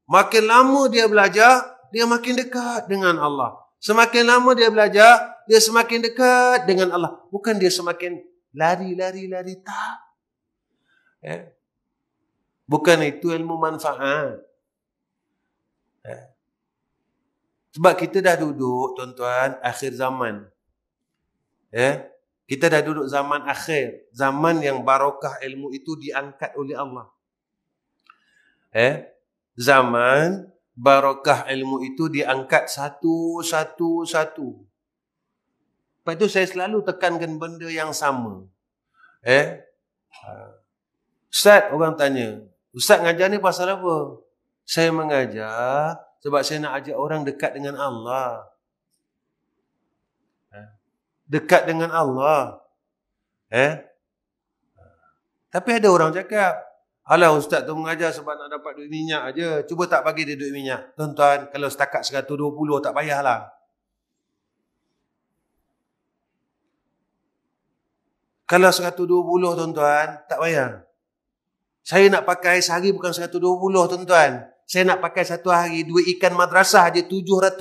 makin lama dia belajar, dia makin dekat dengan Allah. Semakin lama dia belajar, dia semakin dekat dengan Allah. Bukan dia semakin lari, tak. Bukan itu ilmu manfaat. Sebab kita dah duduk, tuan-tuan, akhir zaman. Kita dah duduk zaman akhir. Zaman yang barakah ilmu itu diangkat oleh Allah. Zaman barakah ilmu itu diangkat satu. Lepas itu saya selalu tekankan benda yang sama. Ustaz, orang tanya, Ustaz ngajar ni pasal apa? Saya mengajar Sebab saya nak ajak orang dekat dengan Allah. Dekat dengan Allah. Tapi ada orang cakap, alah ustaz tu mengajar sebab nak dapat duit minyak aja. Cuba tak bagi dia duit minyak. Tuan-tuan, kalau setakat 120 tak payahlah. Kalau 120 tuan-tuan, tak payah. Saya nak pakai sehari bukan 120 tuan-tuan. Saya nak pakai satu hari duit ikan madrasah aja 700.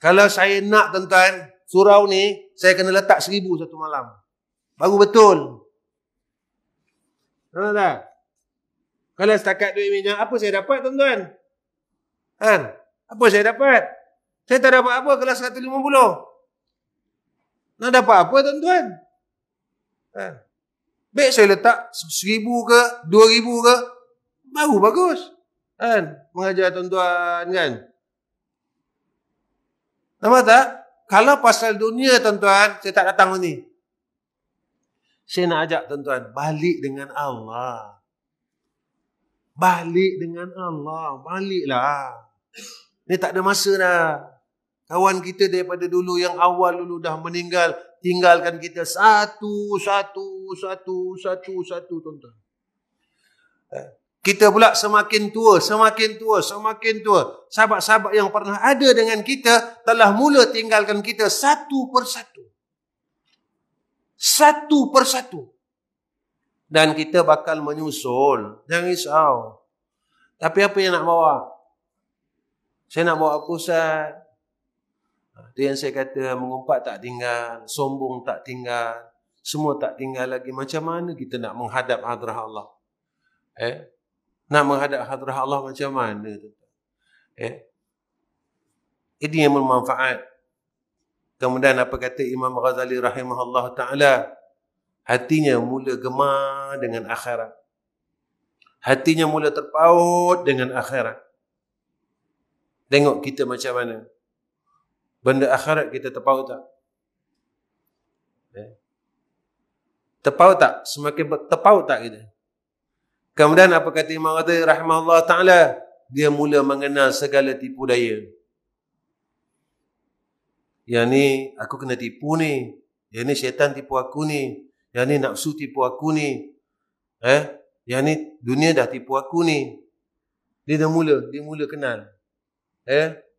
Kalau saya nak tuan-tuan, surau ni, saya kena letak 1,000 satu malam. Baru betul. Tahu tak? Kalau setakat duit minyak, apa saya dapat tuan-tuan? Apa saya dapat? Saya tak dapat apa kalau 150. Nak dapat apa tuan-tuan? Baik saya letak 1,000 ke, 2,000 ke, baru bagus. Mengajar tuan-tuan kan. Nampak tak? Kalau pasal dunia tuan-tuan, saya tak datang ni. Saya nak ajak tuan-tuan, balik dengan Allah. Balik dengan Allah. Baliklah. Ni tak ada masa dah. Kawan kita daripada dulu yang awal dulu dah meninggal, tinggalkan kita satu tuan-tuan. Kita pula semakin tua. Sahabat-sahabat yang pernah ada dengan kita telah mula tinggalkan kita satu persatu. Dan kita bakal menyusul. Jangan risau. Tapi apa yang nak bawa? Saya nak bawa apa Ustaz? Itu yang saya kata, mengumpat tak tinggal, sombong tak tinggal, semua tak tinggal lagi. Macam mana kita nak menghadap hadrah Allah? Nak menghadap hadrah Allah macam mana? Ini yang bermanfaat. Kemudian apa kata Imam Ghazali rahimahullah ta'ala? Hatinya mula gemar dengan akhirat. Hatinya mula terpaut dengan akhirat. Tengok kita macam mana. Benda akhirat kita terpaut tak? Terpaut tak? Semakin terpaut tak kita? Kemudian apa kata Imam Ghazali rahimahullah ta'ala? Dia mula mengenal segala tipu daya. Yang ni aku kena tipu ni. Yang ni syaitan tipu aku ni. Yang ni nafsu tipu aku ni. Yang ni dunia dah tipu aku ni. Dia mula kenal.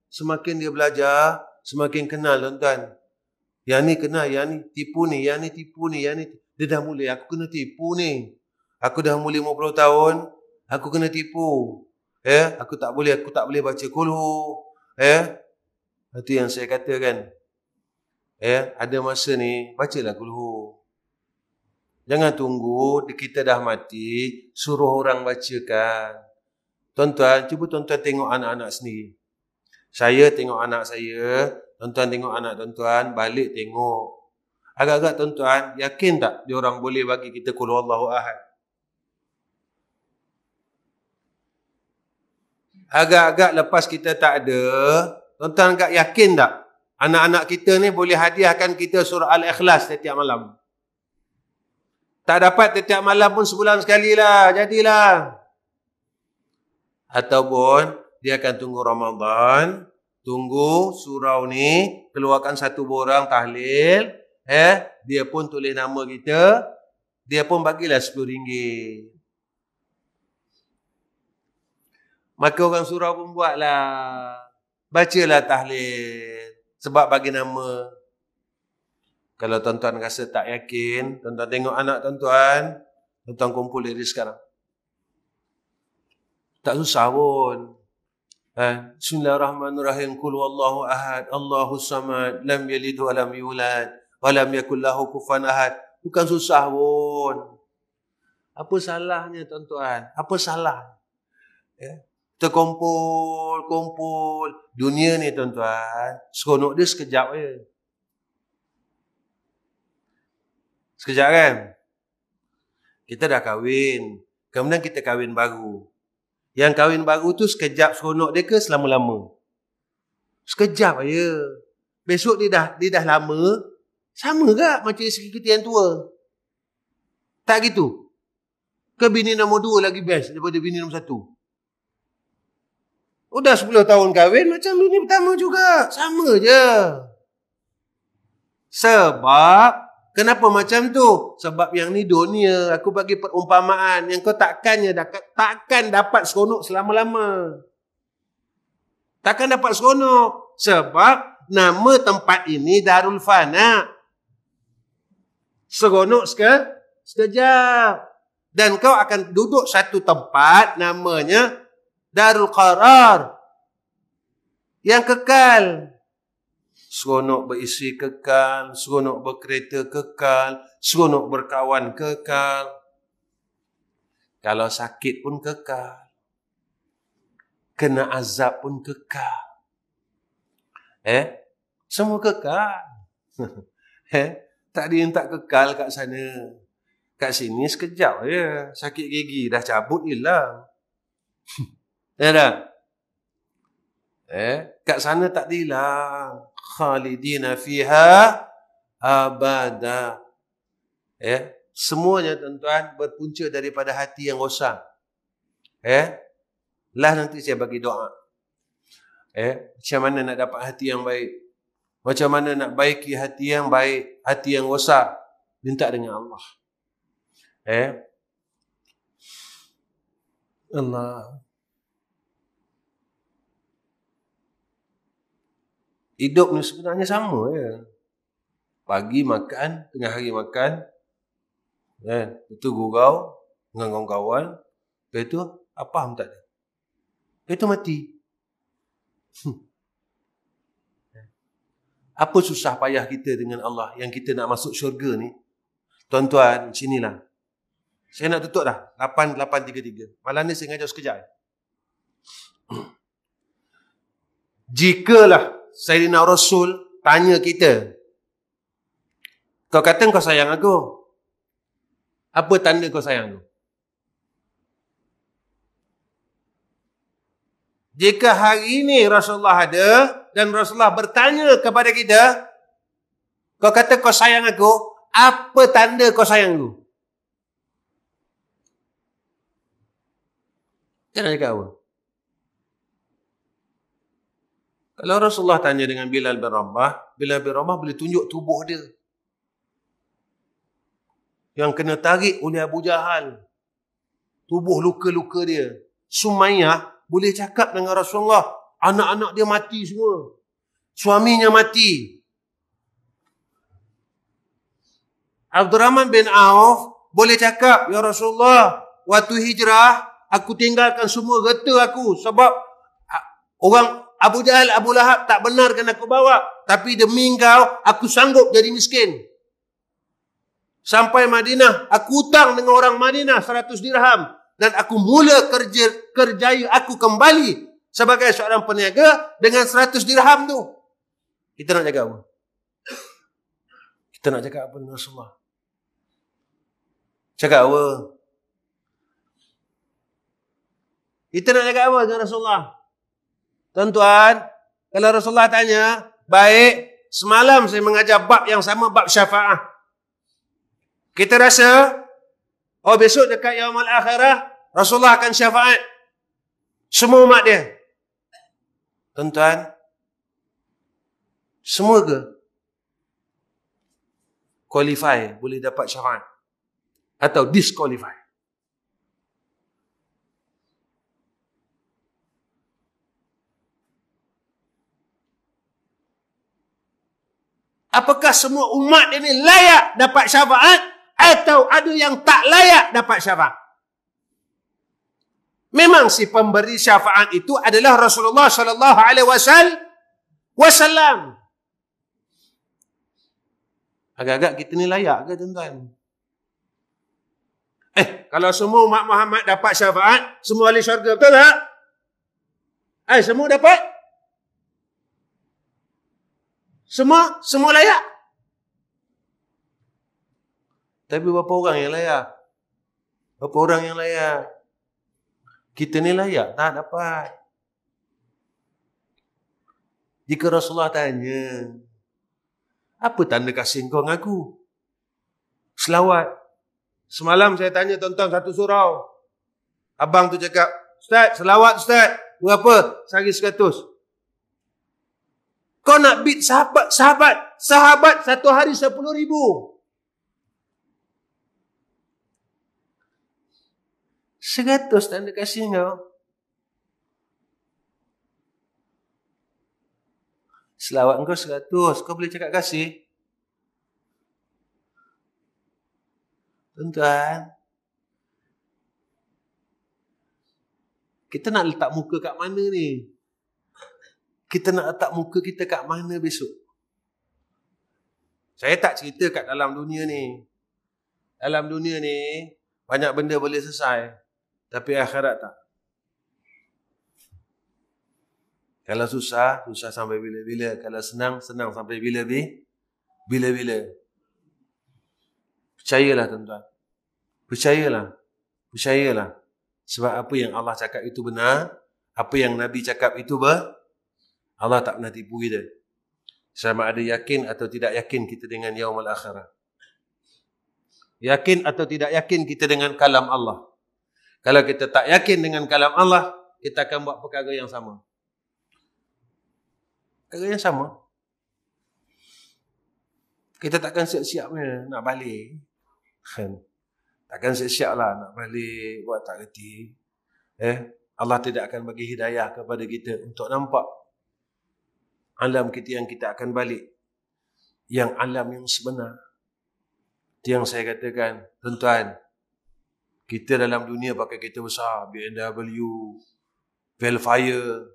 Semakin dia belajar, semakin kenal tuan-tuan. Yang ni kenal, yang ni tipu ni, yang ni tipu ni, yang ni. Dia dah mula, aku kena tipu ni. Aku dah umur 50 tahun, aku kena tipu. Aku tak boleh baca kulhu. Itu yang saya katakan. Ada masa ni, bacalah kulhu. Jangan tunggu kita dah mati, suruh orang bacakan. Tuan-tuan, cuba tuan-tuan tengok anak-anak sendiri. Saya tengok anak saya, tuan-tuan tengok anak tuan-tuan, balik tengok. Agak-agak tuan-tuan, yakin tak dia orang boleh bagi kita qul huwallahu ahad? Agak-agak lepas kita tak ada, tuan-tuan agak yakin tak anak-anak kita ni boleh hadiahkan kita surah Al-Ikhlas setiap malam? Tak dapat setiap malam pun sebulan sekali lah, jadilah. Ataupun dia akan tunggu Ramadan, tunggu surau ni, keluarkan satu borang tahlil, dia pun tulis nama kita, dia pun bagilah RM10. Maka orang surau pun buatlah, bacalah tahlil, sebab bagi nama. Kalau tuan-tuan rasa tak yakin, tuan-tuan tengok anak tuan-tuan, tuan-tuan kumpul dari sekarang. Tak susah pun. Bismillahirrahmanirrahim. Qul huwallahu ahad, Allahus samad, lam yalid wa lam yulad, wa lam yakul lahu kufuwan ahad. Bukan susah pun. Apa salahnya tuan-tuan? Apa salah? Kita kumpul. Dunia ni tuan-tuan, seronok dia sekejap je. Sekejap kan? Kita dah kahwin. Kemudian kita kahwin baru. Yang kahwin baru tu sekejap seronok dia ke selama-lama? Sekejap aja. Besok dia dah lama. Sama ke macam isteri kita yang tua? Tak gitu? Ke bini nombor 2 lagi best daripada bini nombor 1? Udah 10 tahun kahwin, macam bini pertama juga. Sama je. Sebab, kenapa macam tu? Sebab yang ni dunia. Aku bagi perumpamaan. Yang kau takkan dapat seronok selama-lama. Takkan dapat seronok. Sebab, nama tempat ini Darul Fana. Seronok sekejap. Dan kau akan duduk satu tempat namanya Darul Qarar. Yang kekal. Seronok beristeri kekal. Seronok berkereta kekal. Seronok berkawan kekal. Kalau sakit pun kekal. Kena azab pun kekal. Semua kekal. Tak ada yang tak kekal kat sana. Kat sini sekejap je. Sakit gigi dah cabut hilang. Ya tak? Kat sana tak hilang. Khalidina fiha abada. Semuanya tuan-tuan berpunca daripada hati yang rosak. Lah nanti saya bagi doa. Macam mana nak dapat hati yang baik? Macam mana nak baiki hati yang baik, hati yang rosak? Minta dengan Allah. Allah. Hidup ni sebenarnya sama je. Pagi makan, tengah hari makan. Itu gurau dengan kawan-kawan. Lepas tu, apa pun tak ada. Lepas tu mati. Apa susah payah kita dengan Allah yang kita nak masuk syurga ni? Tuan-tuan, sinilah. Saya nak tutup dah. 8:33. Malam ni saya ngajar sekejap. Jikalah Sayyidina Rasul tanya kita, kau kata kau sayang aku. Apa tanda kau sayang aku? Jika hari ini Rasulullah ada dan Rasulullah bertanya kepada kita, kau kata kau sayang aku, apa tanda kau sayang aku? Dia nak cakap apa? Kalau Rasulullah tanya dengan Bilal bin Rabah boleh tunjuk tubuh dia yang kena tarik oleh Abu Jahal. Tubuh luka-luka dia. Sumayyah boleh cakap dengan Rasulullah. Anak-anak dia mati semua. Suaminya mati. Abdurrahman bin Auf boleh cakap, ya Rasulullah, waktu hijrah, aku tinggalkan semua harta aku sebab orang Abu Jahal, Abu Lahab tak benarkan aku bawa. Tapi demi engkau, aku sanggup jadi miskin. Sampai Madinah, aku hutang dengan orang Madinah 100 dirham. Dan aku mula kerjaya aku kembali sebagai seorang peniaga dengan 100 dirham tu. Kita nak cakap apa? Kita nak cakap apa dengan Rasulullah? Cakap apa? Kita nak cakap apa dengan Rasulullah? Tuan-tuan, kalau Rasulullah tanya, baik, semalam saya mengajar bab yang sama, bab syafaah. Kita rasa, besok dekat yaumul akhirah, Rasulullah akan syafaat semua umat dia. Tuan-tuan, semua ke qualify boleh dapat syafaat? Atau disqualify? Apakah semua umat ini layak dapat syafaat atau ada yang tak layak dapat syafaat? Memang si pemberi syafaat itu adalah Rasulullah sallallahu alaihi wasallam. Agak-agak kita ni layak ke tuan-tuan? Kalau semua umat Muhammad dapat syafaat, semua ahli syurga, betul tak? Semua dapat? Semua layak? Tapi berapa orang yang layak? Berapa orang yang layak? Kita ni layak tak dapat? Jika Rasulullah tanya, apa tanda kasih kau dengan aku? Selawat. Semalam saya tanya tuan-tuan satu surau. Abang tu cakap, Ustaz, selawat Ustaz. berapa? Sehari 100. Kau nak beat sahabat satu hari 10,000. 100 tanda kasih kau. Selawat kau 100, kau boleh cakap kasih? Tuan-tuan, kita nak letak muka kat mana ni? Kita nak letak muka kita kat mana besok? Saya tak cerita kat dalam dunia ni. Dalam dunia ni, banyak benda boleh selesai. Tapi akhirat tak. Kalau susah, susah sampai bila-bila. Kalau senang, senang sampai bila-bila. Percayalah tuan-tuan. Percayalah. Sebab apa yang Allah cakap itu benar. Apa yang Nabi cakap itu Allah tak pernah tipu kita. Sama ada yakin atau tidak yakin kita dengan yaumul akhirah. Yakin atau tidak yakin kita dengan kalam Allah. Kalau kita tak yakin dengan kalam Allah, kita akan buat perkara yang sama. Perkara yang sama. Kita takkan siap-siap nak balik. Takkan siap-siap lah nak balik, buat tak reti. Allah tidak akan bagi hidayah kepada kita untuk nampak alam kita yang kita akan balik. Yang alam yang sebenar. Itu yang saya katakan, tuan-tuan, kita dalam dunia pakai kereta besar, BMW, Velfire.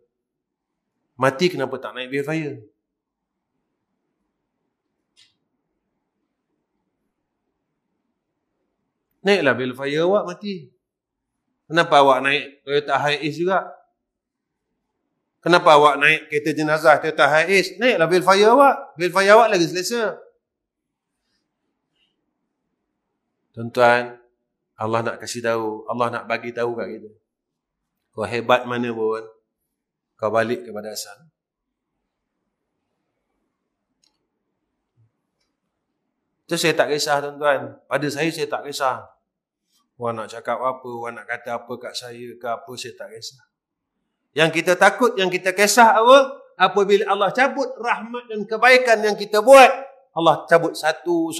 Mati kenapa tak naik Velfire? Naiklah Velfire awak mati. Kenapa awak naik Toyota Hiace juga? Kenapa awak naik kereta jenazah Toyota Hiace? Naiklah Velfire awak. Velfire awak lagi selesa. Tuan-tuan, Allah nak kasih tahu, Allah nak bagi tahu kat kita. Kau hebat mana pun, kau balik kepada asal. Itu saya tak kisah tuan-tuan. Pada saya tak kisah. Orang nak cakap apa, orang nak kata apa kat saya ke apa, saya tak kisah. Yang kita takut, yang kita kisah apa? Apabila Allah cabut rahmat dan kebaikan yang kita buat, Allah cabut satu.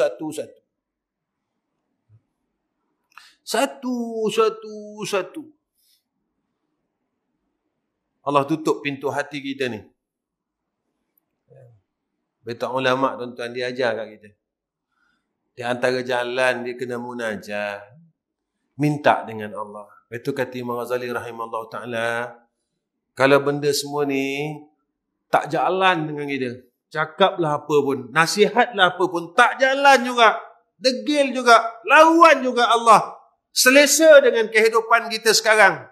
Allah tutup pintu hati kita ni. Betul ulama tuan-tuan dia ajar kat kita. Di antara jalan dia kena munajat. Minta dengan Allah. Itu kata Imam Ghazali rahimahullah ta'ala. Kalau benda semua ni tak jalan dengan kita. Cakaplah apa pun. Nasihatlah apa pun. Tak jalan juga. Degil juga. Lawan juga Allah. Selesa dengan kehidupan kita sekarang.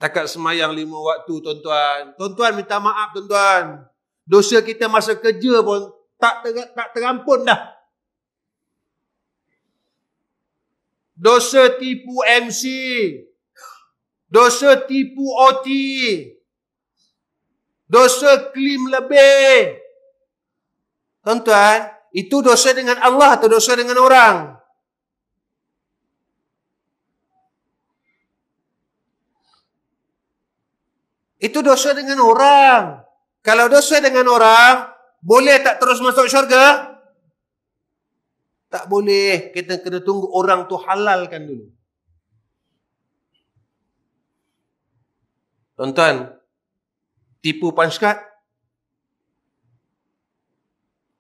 Takat semayang 5 waktu tuan-tuan. Tuan-tuan minta maaf tuan-tuan. Dosa kita masa kerja pun tak terampun dah. Dosa tipu MC. Dosa tipu OT. Dosa klaim lebih. Tuan-tuan, itu dosa dengan Allah atau dosa dengan orang? Itu dosa dengan orang. Kalau dosa dengan orang, boleh tak terus masuk syurga? Tak boleh. Kita kena tunggu orang tu halalkan dulu. Tuan-tuan, tipu punchcard.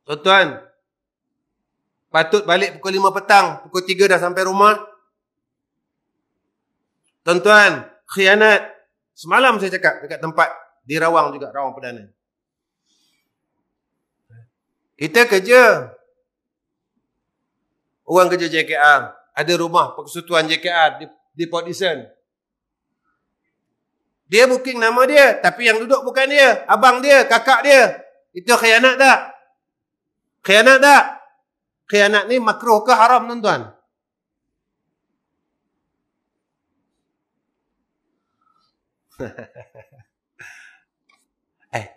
Tuan-tuan, patut balik pukul 5 petang, pukul 3 dah sampai rumah. Tuan-tuan, khianat. Semalam saya cakap dekat tempat di Rawang juga, Rawang Perdana. Kita kerja. Orang kerja JKR. Ada rumah persekutuan JKR di Port Dickson. Dia booking nama dia, tapi yang duduk bukan dia. Abang dia, kakak dia. Itu khianat tak? Khianat tak? Khianat ni makruh ke haram tuan-tuan?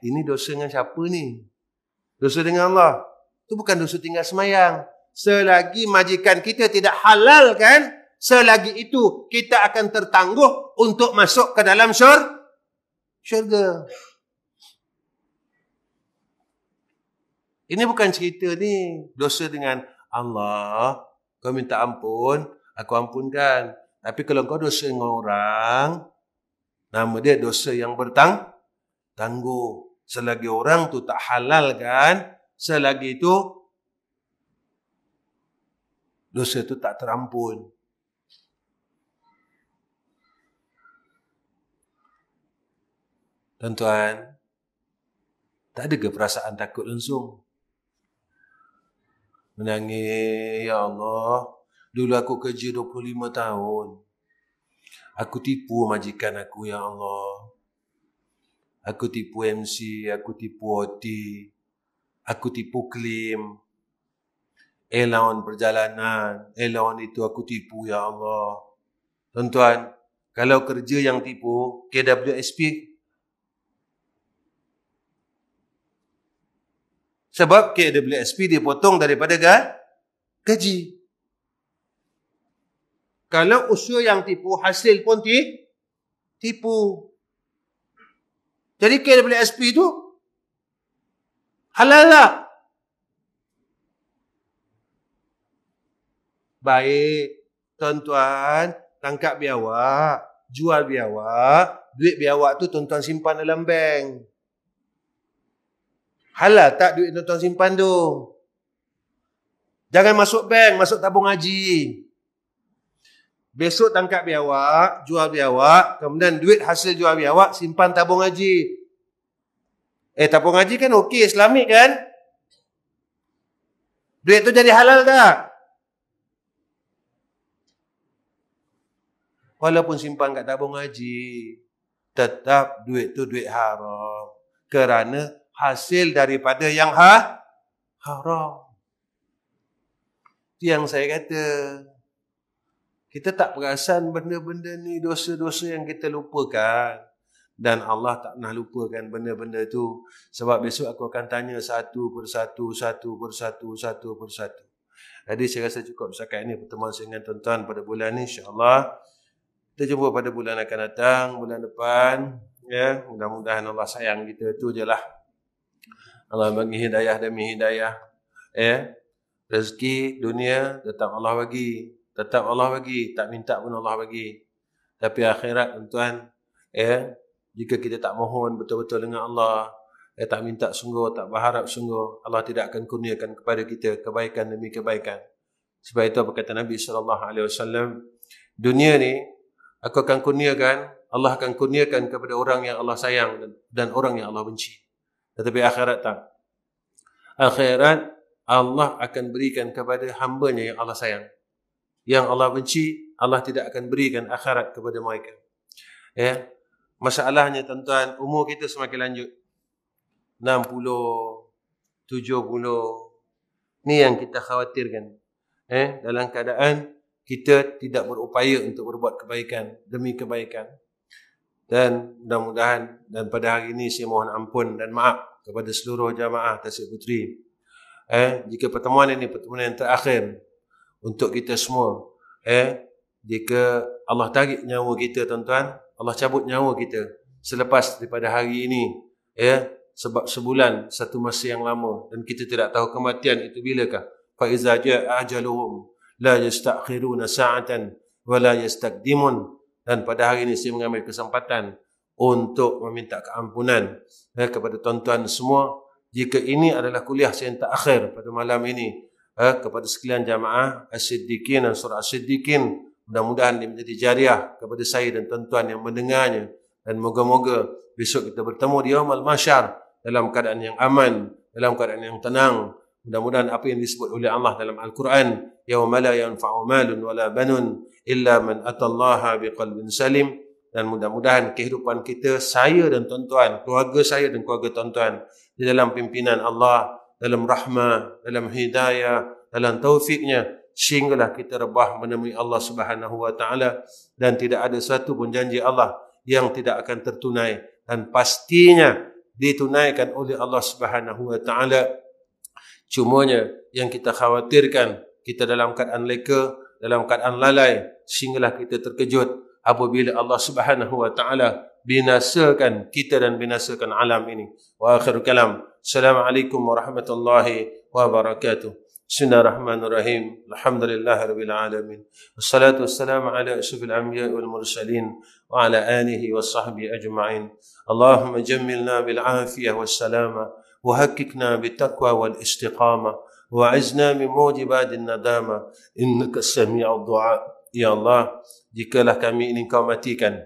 Ini dosa dengan siapa ni? Dosa dengan Allah. Itu bukan dosa tinggal semayang. Selagi majikan kita tidak halalkan, selagi itu kita akan tertangguh untuk masuk ke dalam syurga. Ini bukan cerita ni dosa dengan Allah, kau minta ampun, aku ampunkan. Tapi kalau kau dosa dengan orang, nama dia dosa yang bertangguh. Selagi orang tu tak halalkan, selagi itu dosa tu tak terampun. Tuan-tuan, tak ada ke perasaan takut langsung? Menangis, ya Allah, dulu aku kerja 25 tahun. Aku tipu majikan aku, ya Allah. Aku tipu MC, aku tipu OT, aku tipu klaim, allowance perjalanan, allowance itu aku tipu, ya Allah. Tuan-tuan, kalau kerja yang tipu, KWSP. Sebab KWSP dipotong daripada gaji. Kalau usaha yang tipu, hasil pun tipu. Jadi KWSP itu halal tak? Baik, tuan-tuan, tangkap biawak, jual biawak, duit biawak tu tuan-tuan simpan dalam bank. Halal tak duit tuan-tuan simpan tu? Jangan masuk bank, masuk tabung haji. Besok tangkap biawak, jual biawak, kemudian duit hasil jual biawak simpan tabung haji. Tabung haji kan okey, Islamik kan? Duit tu jadi halal tak? Walaupun simpan kat tabung haji, tetap duit tu duit haram. Kerana hasil daripada yang haram. Itu yang saya kata. Kita tak perasan benda-benda ni, dosa-dosa yang kita lupakan. Dan Allah tak pernah lupakan benda-benda tu. Sebab besok aku akan tanya satu persatu. Jadi saya rasa cukup setakat ini pertemuan saya dengan tuan-tuan pada bulan ni, insya-Allah. Kita jumpa pada bulan akan datang, bulan depan. Ya, mudah-mudahan Allah sayang kita, tu je lah. Allah bagi hidayah demi hidayah. Rezeki dunia tetap Allah bagi. Tetap Allah bagi, tak minta pun Allah bagi. Tapi akhirat, tuan-tuan, jika kita tak mohon betul-betul dengan Allah, tak minta sungguh, tak berharap sungguh, Allah tidak akan kurniakan kepada kita kebaikan demi kebaikan. Sebab itu apa kata Nabi SAW, dunia ni aku akan kurniakan, Allah akan kurniakan kepada orang yang Allah sayang dan orang yang Allah benci. Tetapi akhirat tak. Akhirat Allah akan berikan kepada hamba-Nya yang Allah sayang. Yang Allah benci, Allah tidak akan berikan akhirat kepada mereka. Masalahnya tuan-tuan, umur kita semakin lanjut. 60, 70. Ni yang kita khawatirkan. Dalam keadaan kita tidak berupaya untuk berbuat kebaikan demi kebaikan. Dan mudah-mudahan, dan pada hari ini saya mohon ampun dan maaf kepada seluruh jamaah Tasik Puteri. Jika pertemuan ini pertemuan yang terakhir untuk kita semua. Jika Allah tarik nyawa kita, tuan-tuan, Allah cabut nyawa kita selepas daripada hari ini. Sebab sebulan, satu masa yang lama. Dan kita tidak tahu kematian itu bilakah. Fa iza jaa ajaluhum la yastakhiruna sa'atan wa la yastaqdimun. Dan pada hari ini saya mengambil kesempatan untuk meminta keampunan kepada tuan-tuan semua. Jika ini adalah kuliah saya yang terakhir pada malam ini, kepada sekalian jamaah As-Siddiqin dan Surah As-Siddiqin, mudah-mudahan dia menjadi jariah kepada saya dan tuan-tuan yang mendengarnya. Dan moga-moga besok kita bertemu di Yaumul Mahsyar dalam keadaan yang aman, dalam keadaan yang tenang. Mudah-mudahan apa yang disebut oleh Allah dalam Al-Quran, yauma la yanfa'u malun wala banun illa man atallaha biqalbin salim. Dan mudah-mudahan kehidupan kita, saya dan tuan-tuan, keluarga saya dan keluarga tuan-tuan, di dalam pimpinan Allah, dalam rahmah, dalam hidayah, dalam taufiknya, sehinggalah kita rebah menemui Allah Subhanahu wa taala, dan tidak ada satu pun janji Allah yang tidak akan tertunai, dan pastinya ditunaikan oleh Allah Subhanahu wa taala. Cumanya yang kita khawatirkan, kita dalam keadaan leka, dalam keadaan lalai, sehinggalah kita terkejut apabila Allah Subhanahu wa taala binasakan kita dan binasakan alam ini. Wa akhir kalam. Assalamualaikum warahmatullahi wabarakatuh. Bismillahirrahmanirrahim. Alhamdulillahirabbil alamin. Wassalatu wassalamu ala asyrafil anbiya'i wal mursalin wa ala alihi washabbihi ajma'in. Allahumma jammilna bil afiyah was salama wa hakkikna bit taqwa wal istiqamah wa azna min mujibatin nadama innaka sami'ud du'a. Ya Allah, jikalah kami ini Kau matikan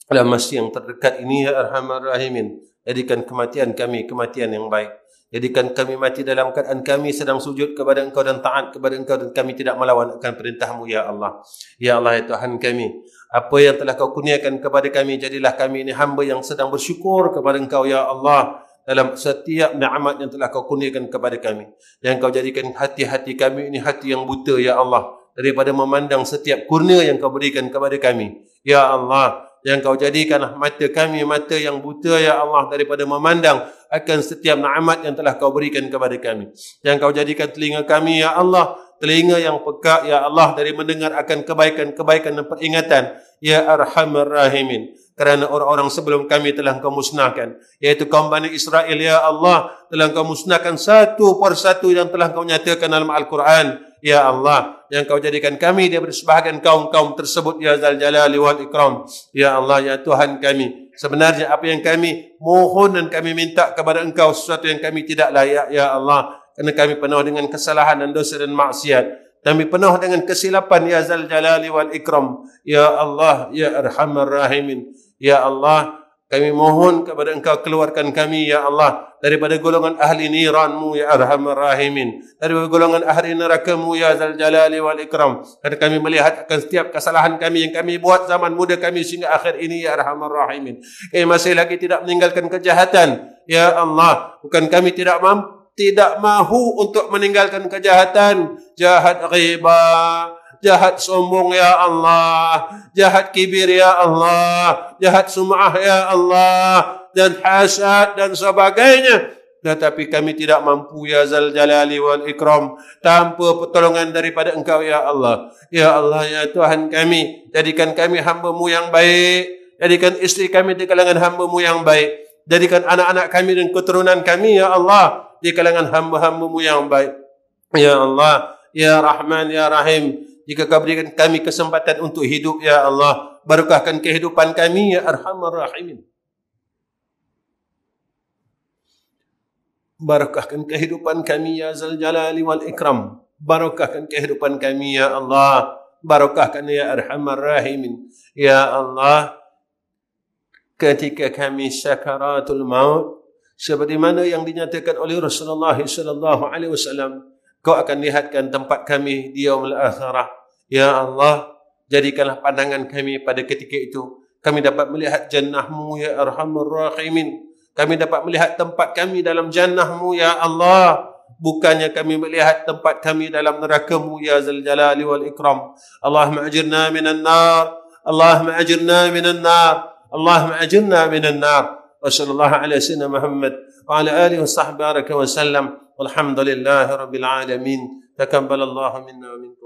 dalam masa yang terdekat ini, ya Arhamar Rahimin, jadikan kematian kami kematian yang baik. Jadikan kami mati dalam keadaan kami sedang sujud kepada Engkau dan taat kepada Engkau, dan kami tidak melawan akan perintah-Mu, ya Allah. Ya Allah, ya Tuhan kami, apa yang telah Kau kurniakan kepada kami, jadilah kami ini hamba yang sedang bersyukur kepada Engkau, ya Allah, dalam setiap nikmat yang telah Kau kurniakan kepada kami. Yang Kau jadikan hati-hati kami ini hati yang buta, ya Allah, daripada memandang setiap kurnia yang Kau berikan kepada kami. Ya Allah, yang Kau jadikanlah mata kami mata yang buta, ya Allah, daripada memandang akan setiap nikmat yang telah Kau berikan kepada kami. Yang Kau jadikan telinga kami, ya Allah, telinga yang peka, ya Allah, dari mendengar akan kebaikan-kebaikan dan peringatan, ya Arhamar Rahimin. Kerana orang-orang sebelum kami telah Kau musnahkan, iaitu kaum Bani Israel, ya Allah, telah Kau musnahkan satu persatu yang telah Kau nyatakan dalam Al-Quran, ya Allah. Yang Kau jadikan kami daripada sebahagian kaum-kaum tersebut, ya Zal Jalali wal Ikram. Ya Allah, ya Tuhan kami, sebenarnya apa yang kami mohon dan kami minta kepada Engkau sesuatu yang kami tidak layak, ya Allah, kerana kami penuh dengan kesalahan dan dosa dan maksiat. Kami penuh dengan kesilapan, ya Zal Jalali wal Ikram. Ya Allah, ya Arhamar Rahimin. Ya Allah, kami mohon kepada Engkau, keluarkan kami, ya Allah, daripada golongan ahli niran-Mu, ya Arhamar Rahimin, daripada golongan ahli neraka-Mu, ya Zal Jalali wal Ikram. Kerana kami melihat akan setiap kesalahan kami yang kami buat zaman muda kami sehingga akhir ini, ya Arhamar Rahimin. Kami masih lagi tidak meninggalkan kejahatan, ya Allah. Bukan kami tidak mahu untuk meninggalkan kejahatan, jahat ghibah, jahat sombong, ya Allah, jahat kibir, ya Allah, jahat sum'ah, ya Allah, dan hasad dan sebagainya. Tetapi kami tidak mampu, ya Zal Jalali wal Ikram, tanpa pertolongan daripada Engkau, ya Allah. Ya Allah, ya Tuhan kami, jadikan kami hamba-Mu yang baik, jadikan isteri kami di kalangan hamba-Mu yang baik, jadikan anak-anak kami dan keturunan kami, ya Allah, di kalangan hamba-hamba-Mu yang baik. Ya Allah, ya Rahman, ya Rahim, jika Kau berikan kami kesempatan untuk hidup, ya Allah, barakahkan kehidupan kami, ya Arhamar Rahimin. Barakahkan kehidupan kami, ya Zal Jalali wal Ikram. Barakahkan kehidupan kami, ya Allah. Barakahkan, ya Arhamar Rahimin. Ya Allah, ketika kami sakaratul maut, seperti mana yang dinyatakan oleh Rasulullah sallallahu alaihi wasallam, Kau akan lihatkan tempat kami di yaumul akhirah. Ya Allah, jadikanlah pandangan kami pada ketika itu, kami dapat melihat jannah-Mu, ya Arhamar Rahimin. Kami dapat melihat tempat kami dalam jannah-Mu, ya Allah. Bukannya kami melihat tempat kami dalam neraka-Mu, ya Zal Jalali wal Ikram. Allahumma ajirna minan nar. Allahumma ajirna minan nar. Allahumma ajirna minan nar. Wa sallallahu ala sayyidina Muhammad wa ala alihi wa sahbihi wa sallam. Walhamdulillahi rabbil alamin. Takabbalallahu minna wa minkum.